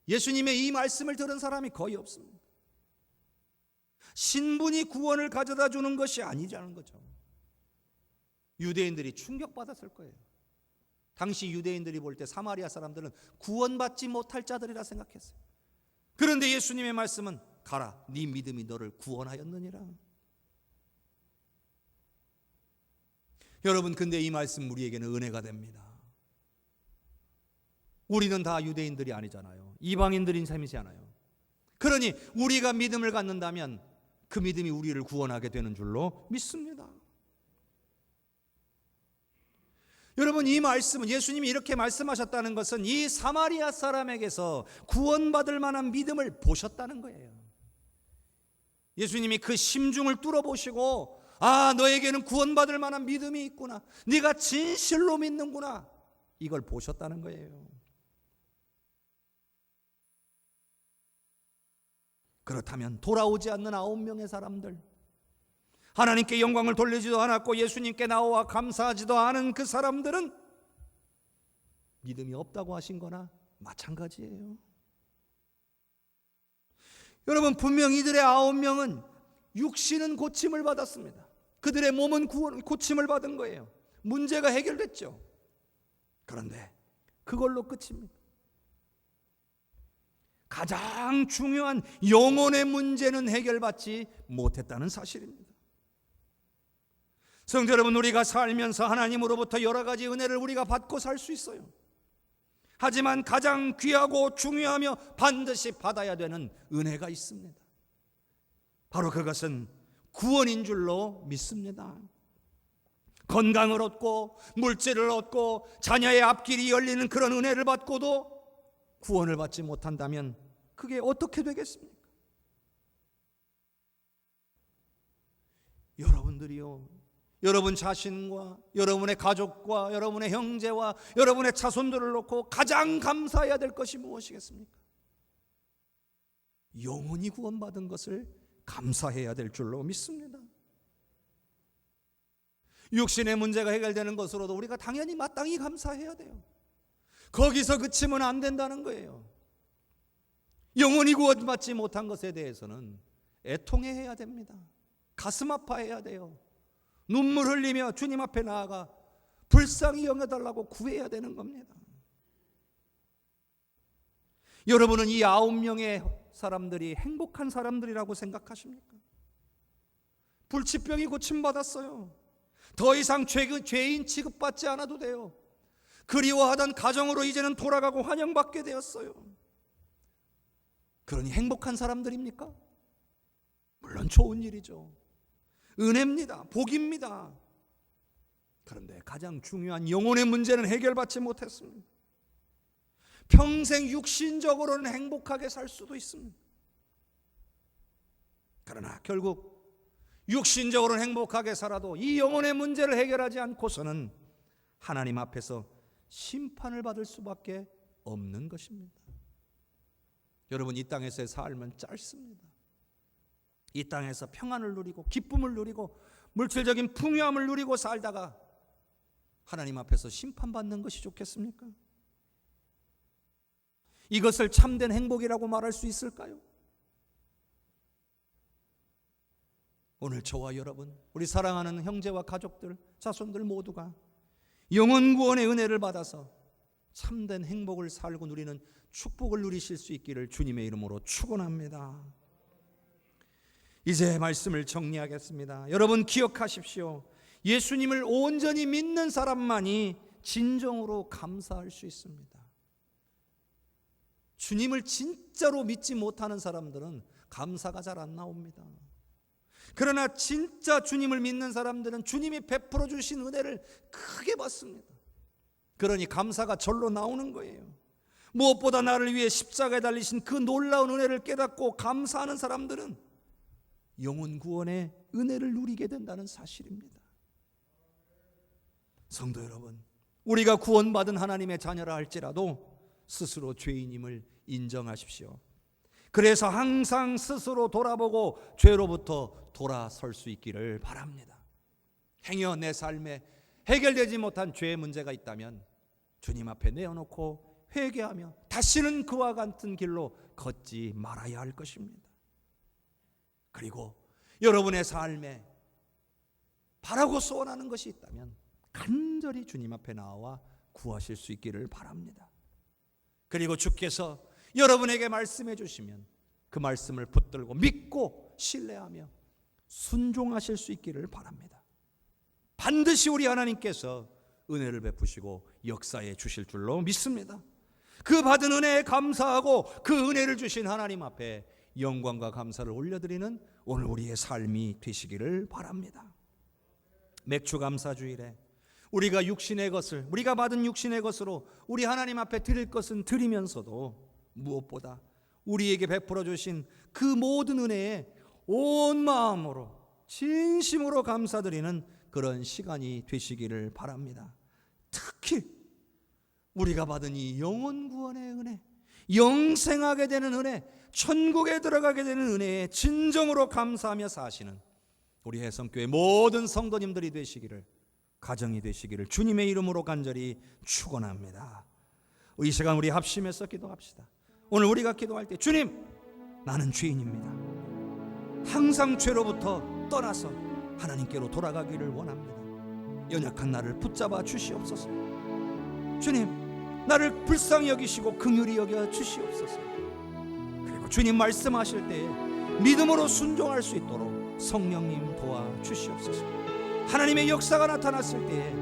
예수님의 이 말씀을 들은 사람이 거의 없습니다. 신분이 구원을 가져다 주는 것이 아니라는 거죠. 유대인들이 충격받았을 거예요. 당시 유대인들이 볼 때 사마리아 사람들은 구원받지 못할 자들이라 생각했어요. 그런데 예수님의 말씀은 가라, 네 믿음이 너를 구원하였느니라. 여러분, 근데 이 말씀 우리에게는 은혜가 됩니다. 우리는 다 유대인들이 아니잖아요. 이방인들인 셈이잖아요. 그러니 우리가 믿음을 갖는다면 그 믿음이 우리를 구원하게 되는 줄로 믿습니다. 여러분, 이 말씀은, 예수님이 이렇게 말씀하셨다는 것은 이 사마리아 사람에게서 구원받을 만한 믿음을 보셨다는 거예요. 예수님이 그 심중을 뚫어보시고, 아, 너에게는 구원받을 만한 믿음이 있구나, 네가 진실로 믿는구나, 이걸 보셨다는 거예요. 그렇다면 돌아오지 않는 9명의 사람들, 하나님께 영광을 돌리지도 않았고 예수님께 나와 감사하지도 않은 그 사람들은 믿음이 없다고 하신 거나 마찬가지예요. 여러분, 분명 이들의 9명은 육신은 고침을 받았습니다. 그들의 몸은 고침을 받은 거예요. 문제가 해결됐죠. 그런데 그걸로 끝입니다. 가장 중요한 영혼의 문제는 해결받지 못했다는 사실입니다. 성도 여러분, 우리가 살면서 하나님으로부터 여러 가지 은혜를 우리가 받고 살 수 있어요. 하지만 가장 귀하고 중요하며 반드시 받아야 되는 은혜가 있습니다. 바로 그것은 구원인 줄로 믿습니다. 건강을 얻고 물질을 얻고 자녀의 앞길이 열리는 그런 은혜를 받고도 구원을 받지 못한다면 그게 어떻게 되겠습니까? 여러분들이요, 여러분 자신과 여러분의 가족과 여러분의 형제와 여러분의 자손들을 놓고 가장 감사해야 될 것이 무엇이겠습니까? 영원히 구원받은 것을 감사해야 될 줄로 믿습니다. 육신의 문제가 해결되는 것으로도 우리가 당연히 마땅히 감사해야 돼요. 거기서 그치면 안 된다는 거예요. 영원히 구원받지 못한 것에 대해서는 애통해야 됩니다. 가슴 아파해야 돼요. 눈물 흘리며 주님 앞에 나아가 불쌍히 여겨달라고 구해야 되는 겁니다. 여러분은 이 9명의 사람들이 행복한 사람들이라고 생각하십니까? 불치병이 고침받았어요. 더 이상 죄인 취급받지 않아도 돼요. 그리워하던 가정으로 이제는 돌아가고 환영받게 되었어요. 그러니 행복한 사람들입니까? 물론 좋은 일이죠. 은혜입니다. 복입니다. 그런데 가장 중요한 영혼의 문제는 해결받지 못했습니다. 평생 육신적으로는 행복하게 살 수도 있습니다. 그러나 결국 육신적으로는 행복하게 살아도 이 영혼의 문제를 해결하지 않고서는 하나님 앞에서 심판을 받을 수밖에 없는 것입니다. 여러분, 이 땅에서의 삶은 짧습니다. 이 땅에서 평안을 누리고 기쁨을 누리고 물질적인 풍요함을 누리고 살다가 하나님 앞에서 심판받는 것이 좋겠습니까? 이것을 참된 행복이라고 말할 수 있을까요? 오늘 저와 여러분, 우리 사랑하는 형제와 가족들, 자손들 모두가 영원 구원의 은혜를 받아서 참된 행복을 살고 누리는 축복을 누리실 수 있기를 주님의 이름으로 축원합니다. 이제 말씀을 정리하겠습니다. 여러분 기억하십시오. 예수님을 온전히 믿는 사람만이 진정으로 감사할 수 있습니다. 주님을 진짜로 믿지 못하는 사람들은 감사가 잘 안 나옵니다. 그러나 진짜 주님을 믿는 사람들은 주님이 베풀어 주신 은혜를 크게 받습니다. 그러니 감사가 절로 나오는 거예요. 무엇보다 나를 위해 십자가에 달리신 그 놀라운 은혜를 깨닫고 감사하는 사람들은 영혼 구원의 은혜를 누리게 된다는 사실입니다. 성도 여러분, 우리가 구원받은 하나님의 자녀라 할지라도 스스로 죄인임을 인정하십시오. 그래서 항상 스스로 돌아보고 죄로부터 돌아설 수 있기를 바랍니다. 행여 내 삶에 해결되지 못한 죄의 문제가 있다면 주님 앞에 내어놓고 회개하며 다시는 그와 같은 길로 걷지 말아야 할 것입니다. 그리고 여러분의 삶에 바라고 소원하는 것이 있다면 간절히 주님 앞에 나와 구하실 수 있기를 바랍니다. 그리고 주께서 여러분에게 말씀해 주시면 그 말씀을 붙들고 믿고 신뢰하며 순종하실 수 있기를 바랍니다. 반드시 우리 하나님께서 은혜를 베푸시고 역사해 주실 줄로 믿습니다. 그 받은 은혜에 감사하고 그 은혜를 주신 하나님 앞에 영광과 감사를 올려드리는 오늘 우리의 삶이 되시기를 바랍니다. 맥주감사주일에 우리가 육신의 것을, 우리가 받은 육신의 것으로 우리 하나님 앞에 드릴 것은 드리면서도 무엇보다 우리에게 베풀어 주신 그 모든 은혜에 온 마음으로 진심으로 감사드리는 그런 시간이 되시기를 바랍니다. 특히 우리가 받은 이 영혼 구원의 은혜, 영생하게 되는 은혜, 천국에 들어가게 되는 은혜에 진정으로 감사하며 사시는 우리 해성교회 모든 성도님들이 되시기를, 가정이 되시기를 주님의 이름으로 간절히 축원합니다. 우리 이 시간 우리 합심해서 기도합시다. 오늘 우리가 기도할 때 주님, 나는 죄인입니다. 항상 죄로부터 떠나서 하나님께로 돌아가기를 원합니다. 연약한 나를 붙잡아 주시옵소서. 주님, 나를 불쌍히 여기시고 긍휼히 여겨 주시옵소서. 그리고 주님 말씀하실 때에 믿음으로 순종할 수 있도록 성령님 도와 주시옵소서. 하나님의 역사가 나타났을 때에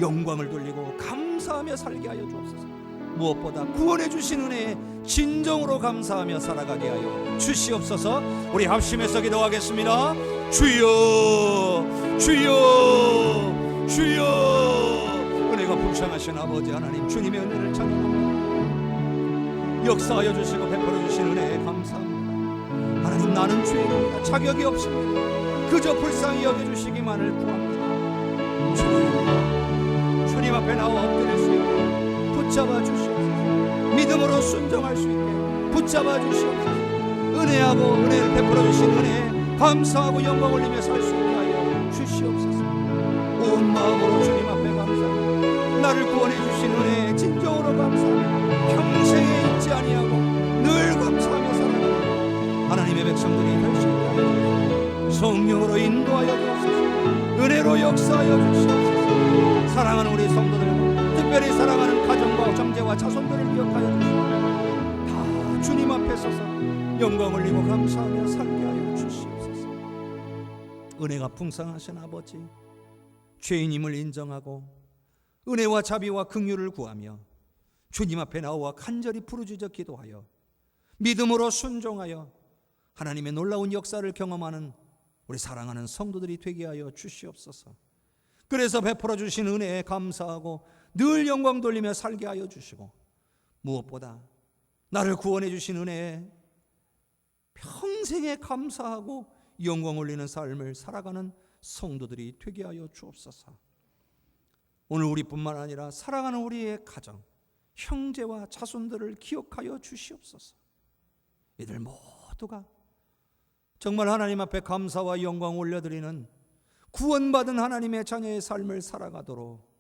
영광을 돌리고 감사하며 살게 하여 주옵소서. 무엇보다 구원해 주신 은혜에 진정으로 감사하며 살아가게 하여 주시옵소서. 우리 합심해서 기도하겠습니다. 주여, 주여, 주여. 은혜가 풍성하신 아버지 하나님, 주님의 은혜를 찬양합니다. 역사하여 주시고 베풀어 주신 은혜에 감사합니다. 하나님, 나는 죄인입니다. 자격이 없습니다. 그저 불쌍히 여겨주시기만을 구합니다. 주님 앞에 나와 엎드릴 수 있게 붙잡아 주시옵소서. 믿음으로 순종할 수 있게 붙잡아 주시옵소서. 은혜하고 은혜를 베풀어 주신 은혜에 감사하고 영광 올리며 살 수 있게 하여 주시옵소서. 온 마음으로 주님 앞에 감사합니다. 나를 구원해 주신 은혜에 진정으로 감사하며 평생에 잊지 아니하고 늘 감사하며 살아가는 하나님의 백성들이 될 수 있게 하여 주시옵소서. 성령으로 인도하여 주옵소서. 은혜로 역사하여 주시옵소서. 사랑하는 우리 성도들, 특별히 사랑하는 가정과 형제와 자손들을 기억하여 주시옵소서. 다 주님 앞에 서서 영광 올리고 감사하며 살게 하여 주시옵소서. 은혜가 풍성하신 아버지, 죄인임을 인정하고 은혜와 자비와 긍휼을 구하며 주님 앞에 나와 간절히 부르짖어 기도하여 믿음으로 순종하여 하나님의 놀라운 역사를 경험하는 우리 사랑하는 성도들이 되게 하여 주시옵소서. 그래서 베풀어 주신 은혜에 감사하고 늘 영광 돌리며 살게 하여 주시고, 무엇보다 나를 구원해 주신 은혜에 평생에 감사하고 영광 올리는 삶을 살아가는 성도들이 되게 하여 주옵소서. 오늘 우리뿐만 아니라 사랑하는 우리의 가정, 형제와 자손들을 기억하여 주시옵소서. 이들 모두가 정말 하나님 앞에 감사와 영광 올려드리는 구원받은 하나님의 자녀의 삶을 살아가도록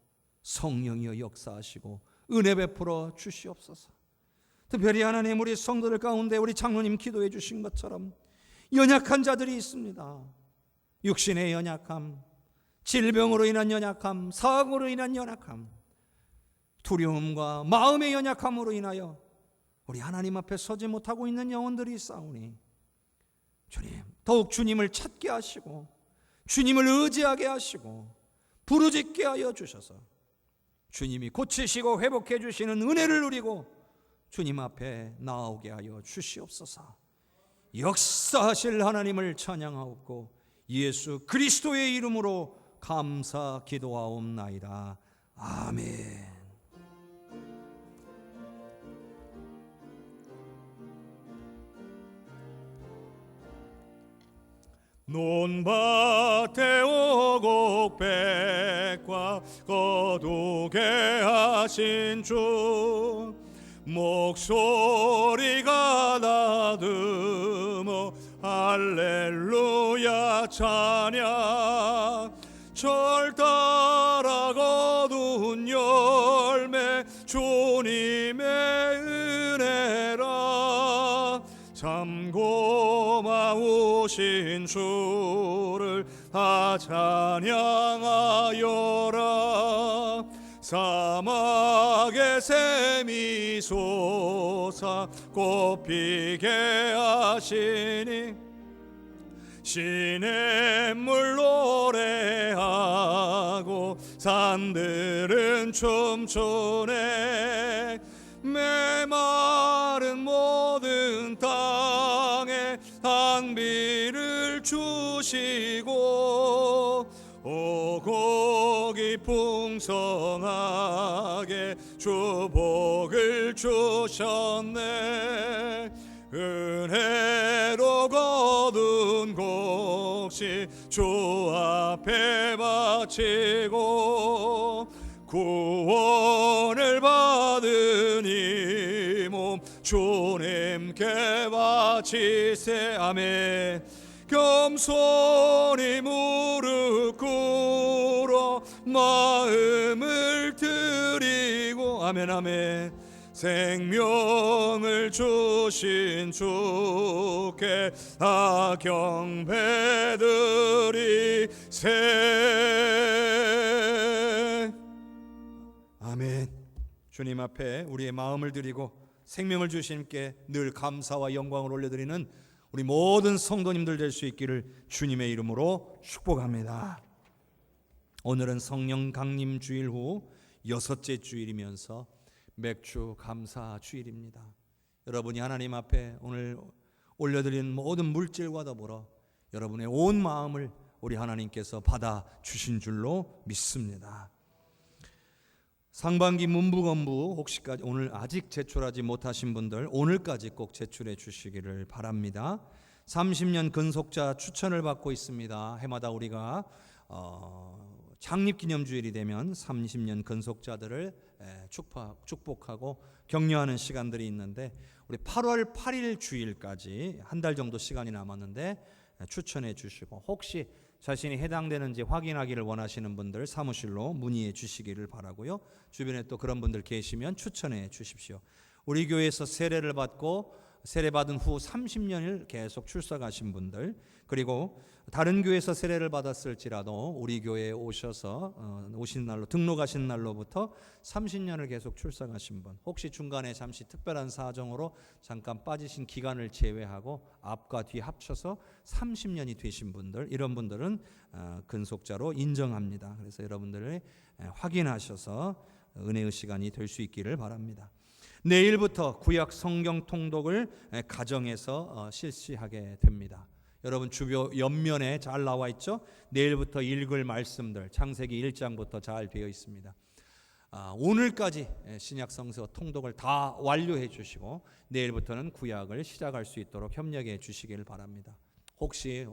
성령이여 역사하시고 은혜 베풀어 주시옵소서. 특별히 하나님, 우리 성도들 가운데 우리 장로님 기도해 주신 것처럼 연약한 자들이 있습니다. 육신의 연약함, 질병으로 인한 연약함, 사고로 인한 연약함, 두려움과 마음의 연약함으로 인하여 우리 하나님 앞에 서지 못하고 있는 영혼들이 있사오니 주님, 더욱 주님을 찾게 하시고 주님을 의지하게 하시고 부르짖게 하여 주셔서 주님이 고치시고 회복해 주시는 은혜를 누리고 주님 앞에 나오게 하여 주시옵소서. 역사하실 하나님을 찬양하옵고 예수 그리스도의 이름으로 감사 기도하옵나이다. 아멘. 논밭에 오곡백과 거두게 하신 주, 목소리가 나듬어 할렐루야 찬양. 절 따라 거둔 열매 주님의 은혜라. 참 고마우신 주를 다 찬양하여라. 사막에 샘이 솟아 꽃피게 하시니 시냇물 노래하고 산들은 춤추네. 메마른 모든 땅에 단비를 주시고 오곡이 풍성하게 주복을 주셨네. 은혜로 거둔 곡식 주 앞에 바치고 구원을 받은 이 몸 주님께 바치세. 아멘. 겸손히 무릎 꿇어 마음을 드리고 아멘 아멘. 생명을 주신 주께 다 경배드리세. 아멘. 주님 앞에 우리의 마음을 드리고 생명을 주신께 늘 감사와 영광을 올려드리는 우리 모든 성도님들 될 수 있기를 주님의 이름으로 축복합니다. 오늘은 성령 강림 주일 후 6째 주일이면서 맥주 감사 주일입니다. 여러분이 하나님 앞에 오늘 올려드린 모든 물질과 더불어 여러분의 온 마음을 우리 하나님께서 받아 주신 줄로 믿습니다. 상반기 문부건부 혹시까지 오늘 아직 제출하지 못하신 분들 오늘까지 꼭 제출해 주시기를 바랍니다. 30년 근속자 추천을 받고 있습니다. 해마다 우리가 창립기념주일이 되면 30년 근속자들을 축복하고 격려하는 시간들이 있는데 우리 8월 8일 주일까지 한 달 정도 시간이 남았는데 추천해 주시고 혹시 자신이 해당되는지 확인하기를 원하시는 분들 사무실로 문의해 주시기를 바라고요. 주변에 또 그런 분들 계시면 추천해 주십시오. 우리 교회에서 세례를 받고 세례받은 후 30년을 계속 출석하신 분들, 그리고 다른 교회에서 세례를 받았을지라도 우리 교회에 오셔서 오신 날로 등록하신 날로부터 30년을 계속 출석하신 분, 혹시 중간에 잠시 특별한 사정으로 잠깐 빠지신 기간을 제외하고 앞과 뒤 합쳐서 30년이 되신 분들, 이런 분들은 근속자로 인정합니다. 그래서 여러분들이 확인하셔서 은혜의 시간이 될 수 있기를 바랍니다. 내일부터 구약 성경 통독을 가정에서 실시하게 됩니다. 여러분 주변 옆면에 잘 나와 있죠? 내일부터 읽을 말씀들 창세기 1장부터 잘 되어 있습니다. 오늘까지 신약 성서 통독을 다 완료해 주시고 내일부터는 구약을 시작할 수 있도록 협력해 주시기를 바랍니다. 혹시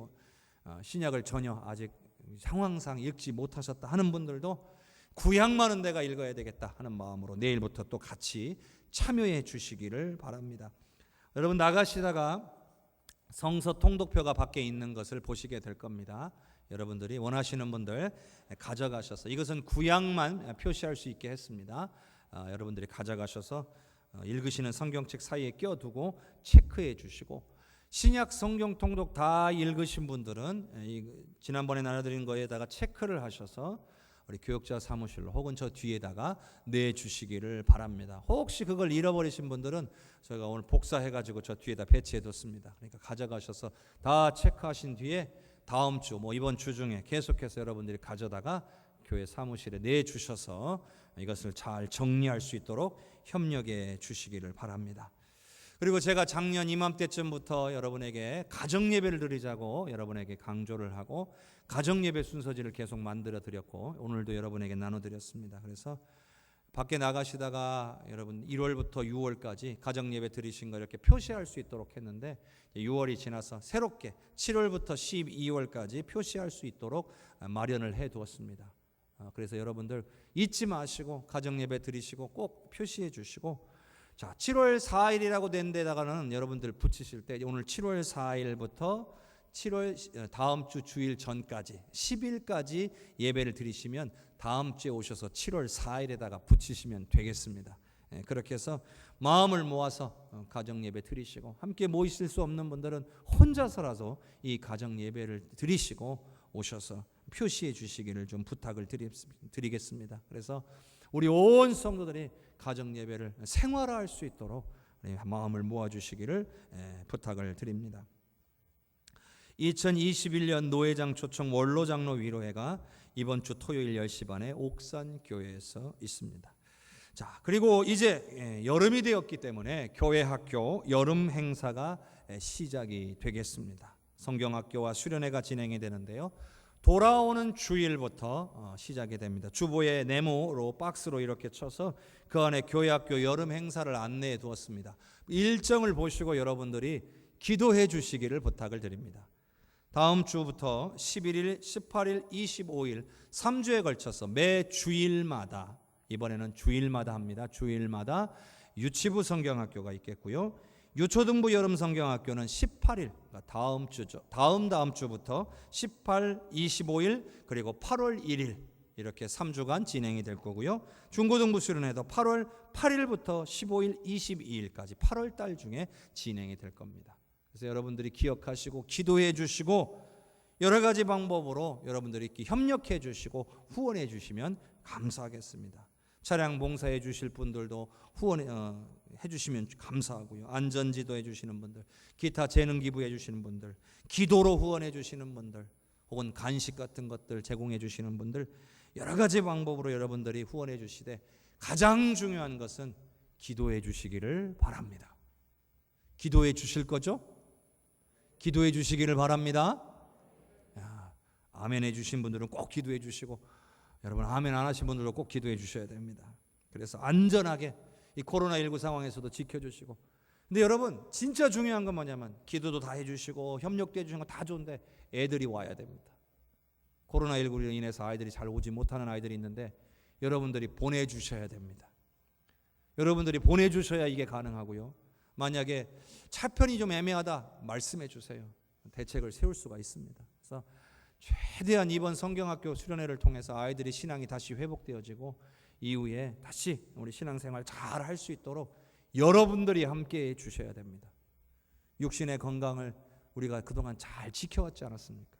신약을 전혀 아직 상황상 읽지 못하셨다 하는 분들도 구약만은 내가 읽어야 되겠다 하는 마음으로 내일부터 또 같이 참여해 주시기를 바랍니다. 여러분 나가시다가 성서 통독표가 밖에 있는 것을 보시게 될 겁니다. 여러분들이 원하시는 분들 가져가셔서, 이것은 구약만 표시할 수 있게 했습니다. 여러분들이 가져가셔서 읽으시는 성경책 사이에 껴두고 체크해 주시고, 신약 성경 통독 다 읽으신 분들은 지난번에 나눠드린 거에다가 체크를 하셔서 우리 교역자 사무실로 혹은 저 뒤에다가 내주시기를 바랍니다. 혹시 그걸 잃어버리신 분들은 저희가 오늘 복사해가지고 저 뒤에다 배치해뒀습니다. 그러니까 가져가셔서 다 체크하신 뒤에 다음 주, 이번 주 중에 계속해서 여러분들이 가져다가 교회 사무실에 내주셔서 이것을 잘 정리할 수 있도록 협력해 주시기를 바랍니다. 그리고 제가 작년 이맘때쯤부터 여러분에게 가정예배를 드리자고 여러분에게 강조를 하고 가정예배 순서지를 계속 만들어 드렸고 오늘도 여러분에게 나눠드렸습니다. 그래서 밖에 나가시다가 여러분 1월부터 6월까지 가정예배 드리신 거 이렇게 표시할 수 있도록 했는데 6월이 지나서 새롭게 7월부터 12월까지 표시할 수 있도록 마련을 해 두었습니다. 그래서 여러분들 잊지 마시고 가정예배 드리시고 꼭 표시해 주시고, 자, 7월 4일이라고 된 데다가는 여러분들 붙이실 때 오늘 7월 4일부터 7월 다음 주 주일 전까지 10일까지 예배를 드리시면 다음 주에 오셔서 7월 4일에다가 붙이시면 되겠습니다. 그렇게 해서 마음을 모아서 가정 예배 드리시고, 함께 모이실 수 없는 분들은 혼자서라도 이 가정 예배를 드리시고 오셔서 표시해 주시기를 좀 부탁을 드리겠습니다. 그래서 우리 온 성도들이 가정 예배를 생활화할 수 있도록 마음을 모아 주시기를 부탁을 드립니다. 2021년 노회장 초청 원로 장로 위로회가 이번 주 토요일 10시 반에 옥산 교회에서 있습니다. 자, 그리고 이제 여름이 되었기 때문에 교회 학교 여름 행사가 시작이 되겠습니다. 성경학교와 수련회가 진행이 되는데요. 돌아오는 주일부터 시작이 됩니다. 주보에 네모로 박스로 이렇게 쳐서 그 안에 교회학교 여름 행사를 안내해 두었습니다. 일정을 보시고 여러분들이 기도해 주시기를 부탁을 드립니다. 다음 주부터 11일, 18일, 25일 3주에 걸쳐서 매 주일마다, 이번에는 주일마다 합니다. 주일마다 유치부 성경학교가 있겠고요. 유초등부 여름 성경학교는 18일, 다음 주죠. 다음 주부터 18, 25일 그리고 8월 1일 이렇게 3주간 진행이 될 거고요. 중고등부 수련회도 8월 8일부터 15일, 22일까지 8월 달 중에 진행이 될 겁니다. 그래서 여러분들이 기억하시고 기도해 주시고 여러 가지 방법으로 여러분들이 협력해 주시고 후원해 주시면 감사하겠습니다. 차량 봉사해 주실 분들도 후원해 주시면 감사하고요. 안전지도 해 주시는 분들, 기타 재능 기부해 주시는 분들, 기도로 후원해 주시는 분들, 혹은 간식 같은 것들 제공해 주시는 분들, 여러 가지 방법으로 여러분들이 후원해 주시되 가장 중요한 것은 기도해 주시기를 바랍니다. 기도해 주실 거죠? 기도해 주시기를 바랍니다. 아멘 해 주신 분들은 꼭 기도해 주시고, 여러분 아멘 안 하신 분들도 꼭 기도해 주셔야 됩니다. 그래서 안전하게 이 코로나19 상황에서도 지켜주시고, 근데 여러분 진짜 중요한 건 뭐냐면 기도도 다 해주시고 협력도 해주시는 거 다 좋은데 애들이 와야 됩니다. 코로나19로 인해서 아이들이 잘 오지 못하는 아이들이 있는데 여러분들이 보내주셔야 됩니다. 여러분들이 보내주셔야 이게 가능하고요. 만약에 차편이 좀 애매하다 말씀해 주세요. 대책을 세울 수가 있습니다. 그래서 최대한 이번 성경학교 수련회를 통해서 아이들이 신앙이 다시 회복되어지고 이후에 다시 우리 신앙생활 잘 할 수 있도록 여러분들이 함께해 주셔야 됩니다. 육신의 건강을 우리가 그동안 잘 지켜왔지 않았습니까?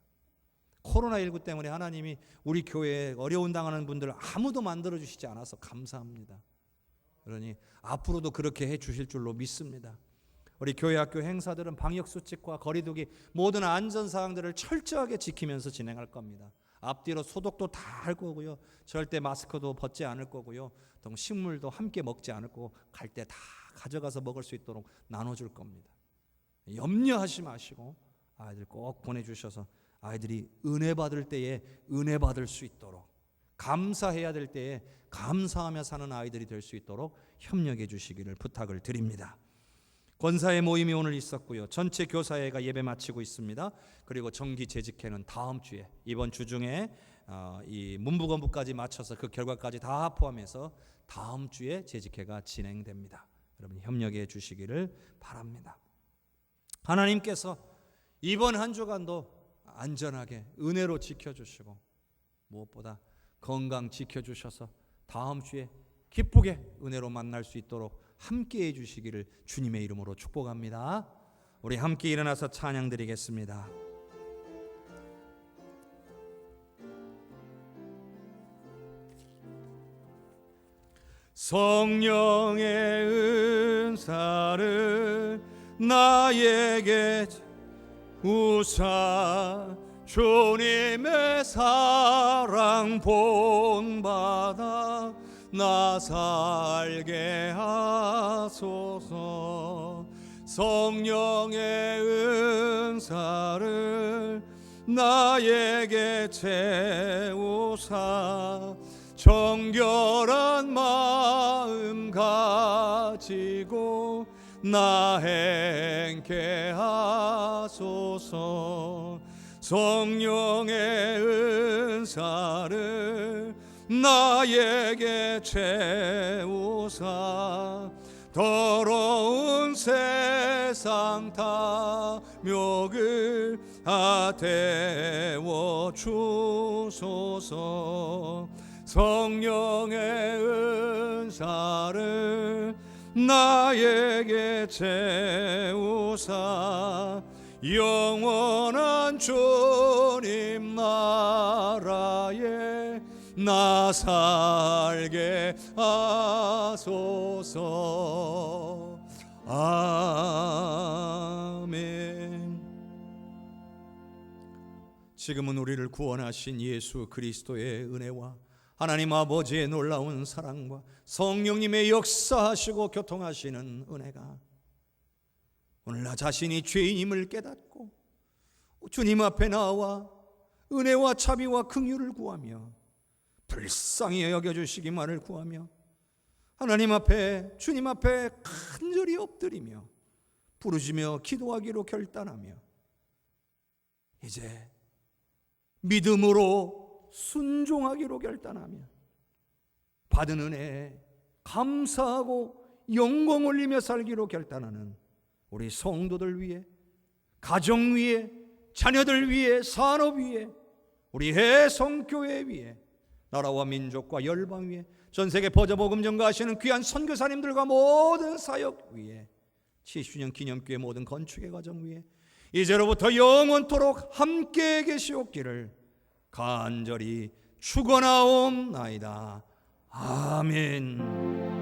코로나19 때문에 하나님이 우리 교회에 어려운 당하는 분들을 아무도 만들어주시지 않아서 감사합니다. 그러니 앞으로도 그렇게 해 주실 줄로 믿습니다. 우리 교회 학교 행사들은 방역수칙과 거리두기 모든 안전사항들을 철저하게 지키면서 진행할 겁니다. 앞뒤로 소독도 다 할 거고요. 절대 마스크도 벗지 않을 거고요. 또 식물도 함께 먹지 않을 거고 갈 때 다 가져가서 먹을 수 있도록 나눠줄 겁니다. 염려하지 마시고 아이들 꼭 보내주셔서 아이들이 은혜 받을 때에 은혜 받을 수 있도록, 감사해야 될 때에 감사하며 사는 아이들이 될 수 있도록 협력해 주시기를 부탁을 드립니다. 권사회 모임이 오늘 있었고요. 전체 교사회가 예배 마치고 있습니다. 그리고 정기 재직회는 다음 주에 이번 주 중에 이 문부건부까지 마쳐서 그 결과까지 다 포함해서 다음 주에 재직회가 진행됩니다. 여러분 협력해 주시기를 바랍니다. 하나님께서 이번 한 주간도 안전하게 은혜로 지켜주시고 무엇보다 건강 지켜주셔서 다음 주에 기쁘게 은혜로 만날 수 있도록 함께해 주시기를 주님의 이름으로 축복합니다. 우리 함께 일어나서 찬양 드리겠습니다. 성령의 은사를 나에게 우사 주님의 사랑 본받아 나 살게 하소서. 성령의 은사를 나에게 채우사 정결한 마음 가지고 나 행케 하소서. 성령의 은사를 나에게 채우사 더러운 세상 탐욕을 아태워 주소서. 성령의 은사를 나에게 채우사 영원한 주님 나라에 나 살게 하소서. 아멘. 지금은 우리를 구원하신 예수 그리스도의 은혜와 하나님 아버지의 놀라운 사랑과 성령님의 역사하시고 교통하시는 은혜가 오늘 나 자신이 죄인임을 깨닫고 주님 앞에 나와 은혜와 자비와 긍휼을 구하며 불쌍히 여겨주시기만을 구하며 하나님 앞에 주님 앞에 간절히 엎드리며 부르짖으며 기도하기로 결단하며 이제 믿음으로 순종하기로 결단하며 받은 은혜에 감사하고 영광 올리며 살기로 결단하는 우리 성도들 위해, 가정 위해, 자녀들 위해, 산업 위해, 우리 해성교회 위해 나라와 민족과 열방 위에 전 세계 퍼져복음 전가하시는 귀한 선교사님들과 모든 사역 위에 70주년 기념교회 모든 건축의 과정 위에 이제로부터 영원토록 함께 계시옵기를 간절히 축원하옵나이다. 아멘.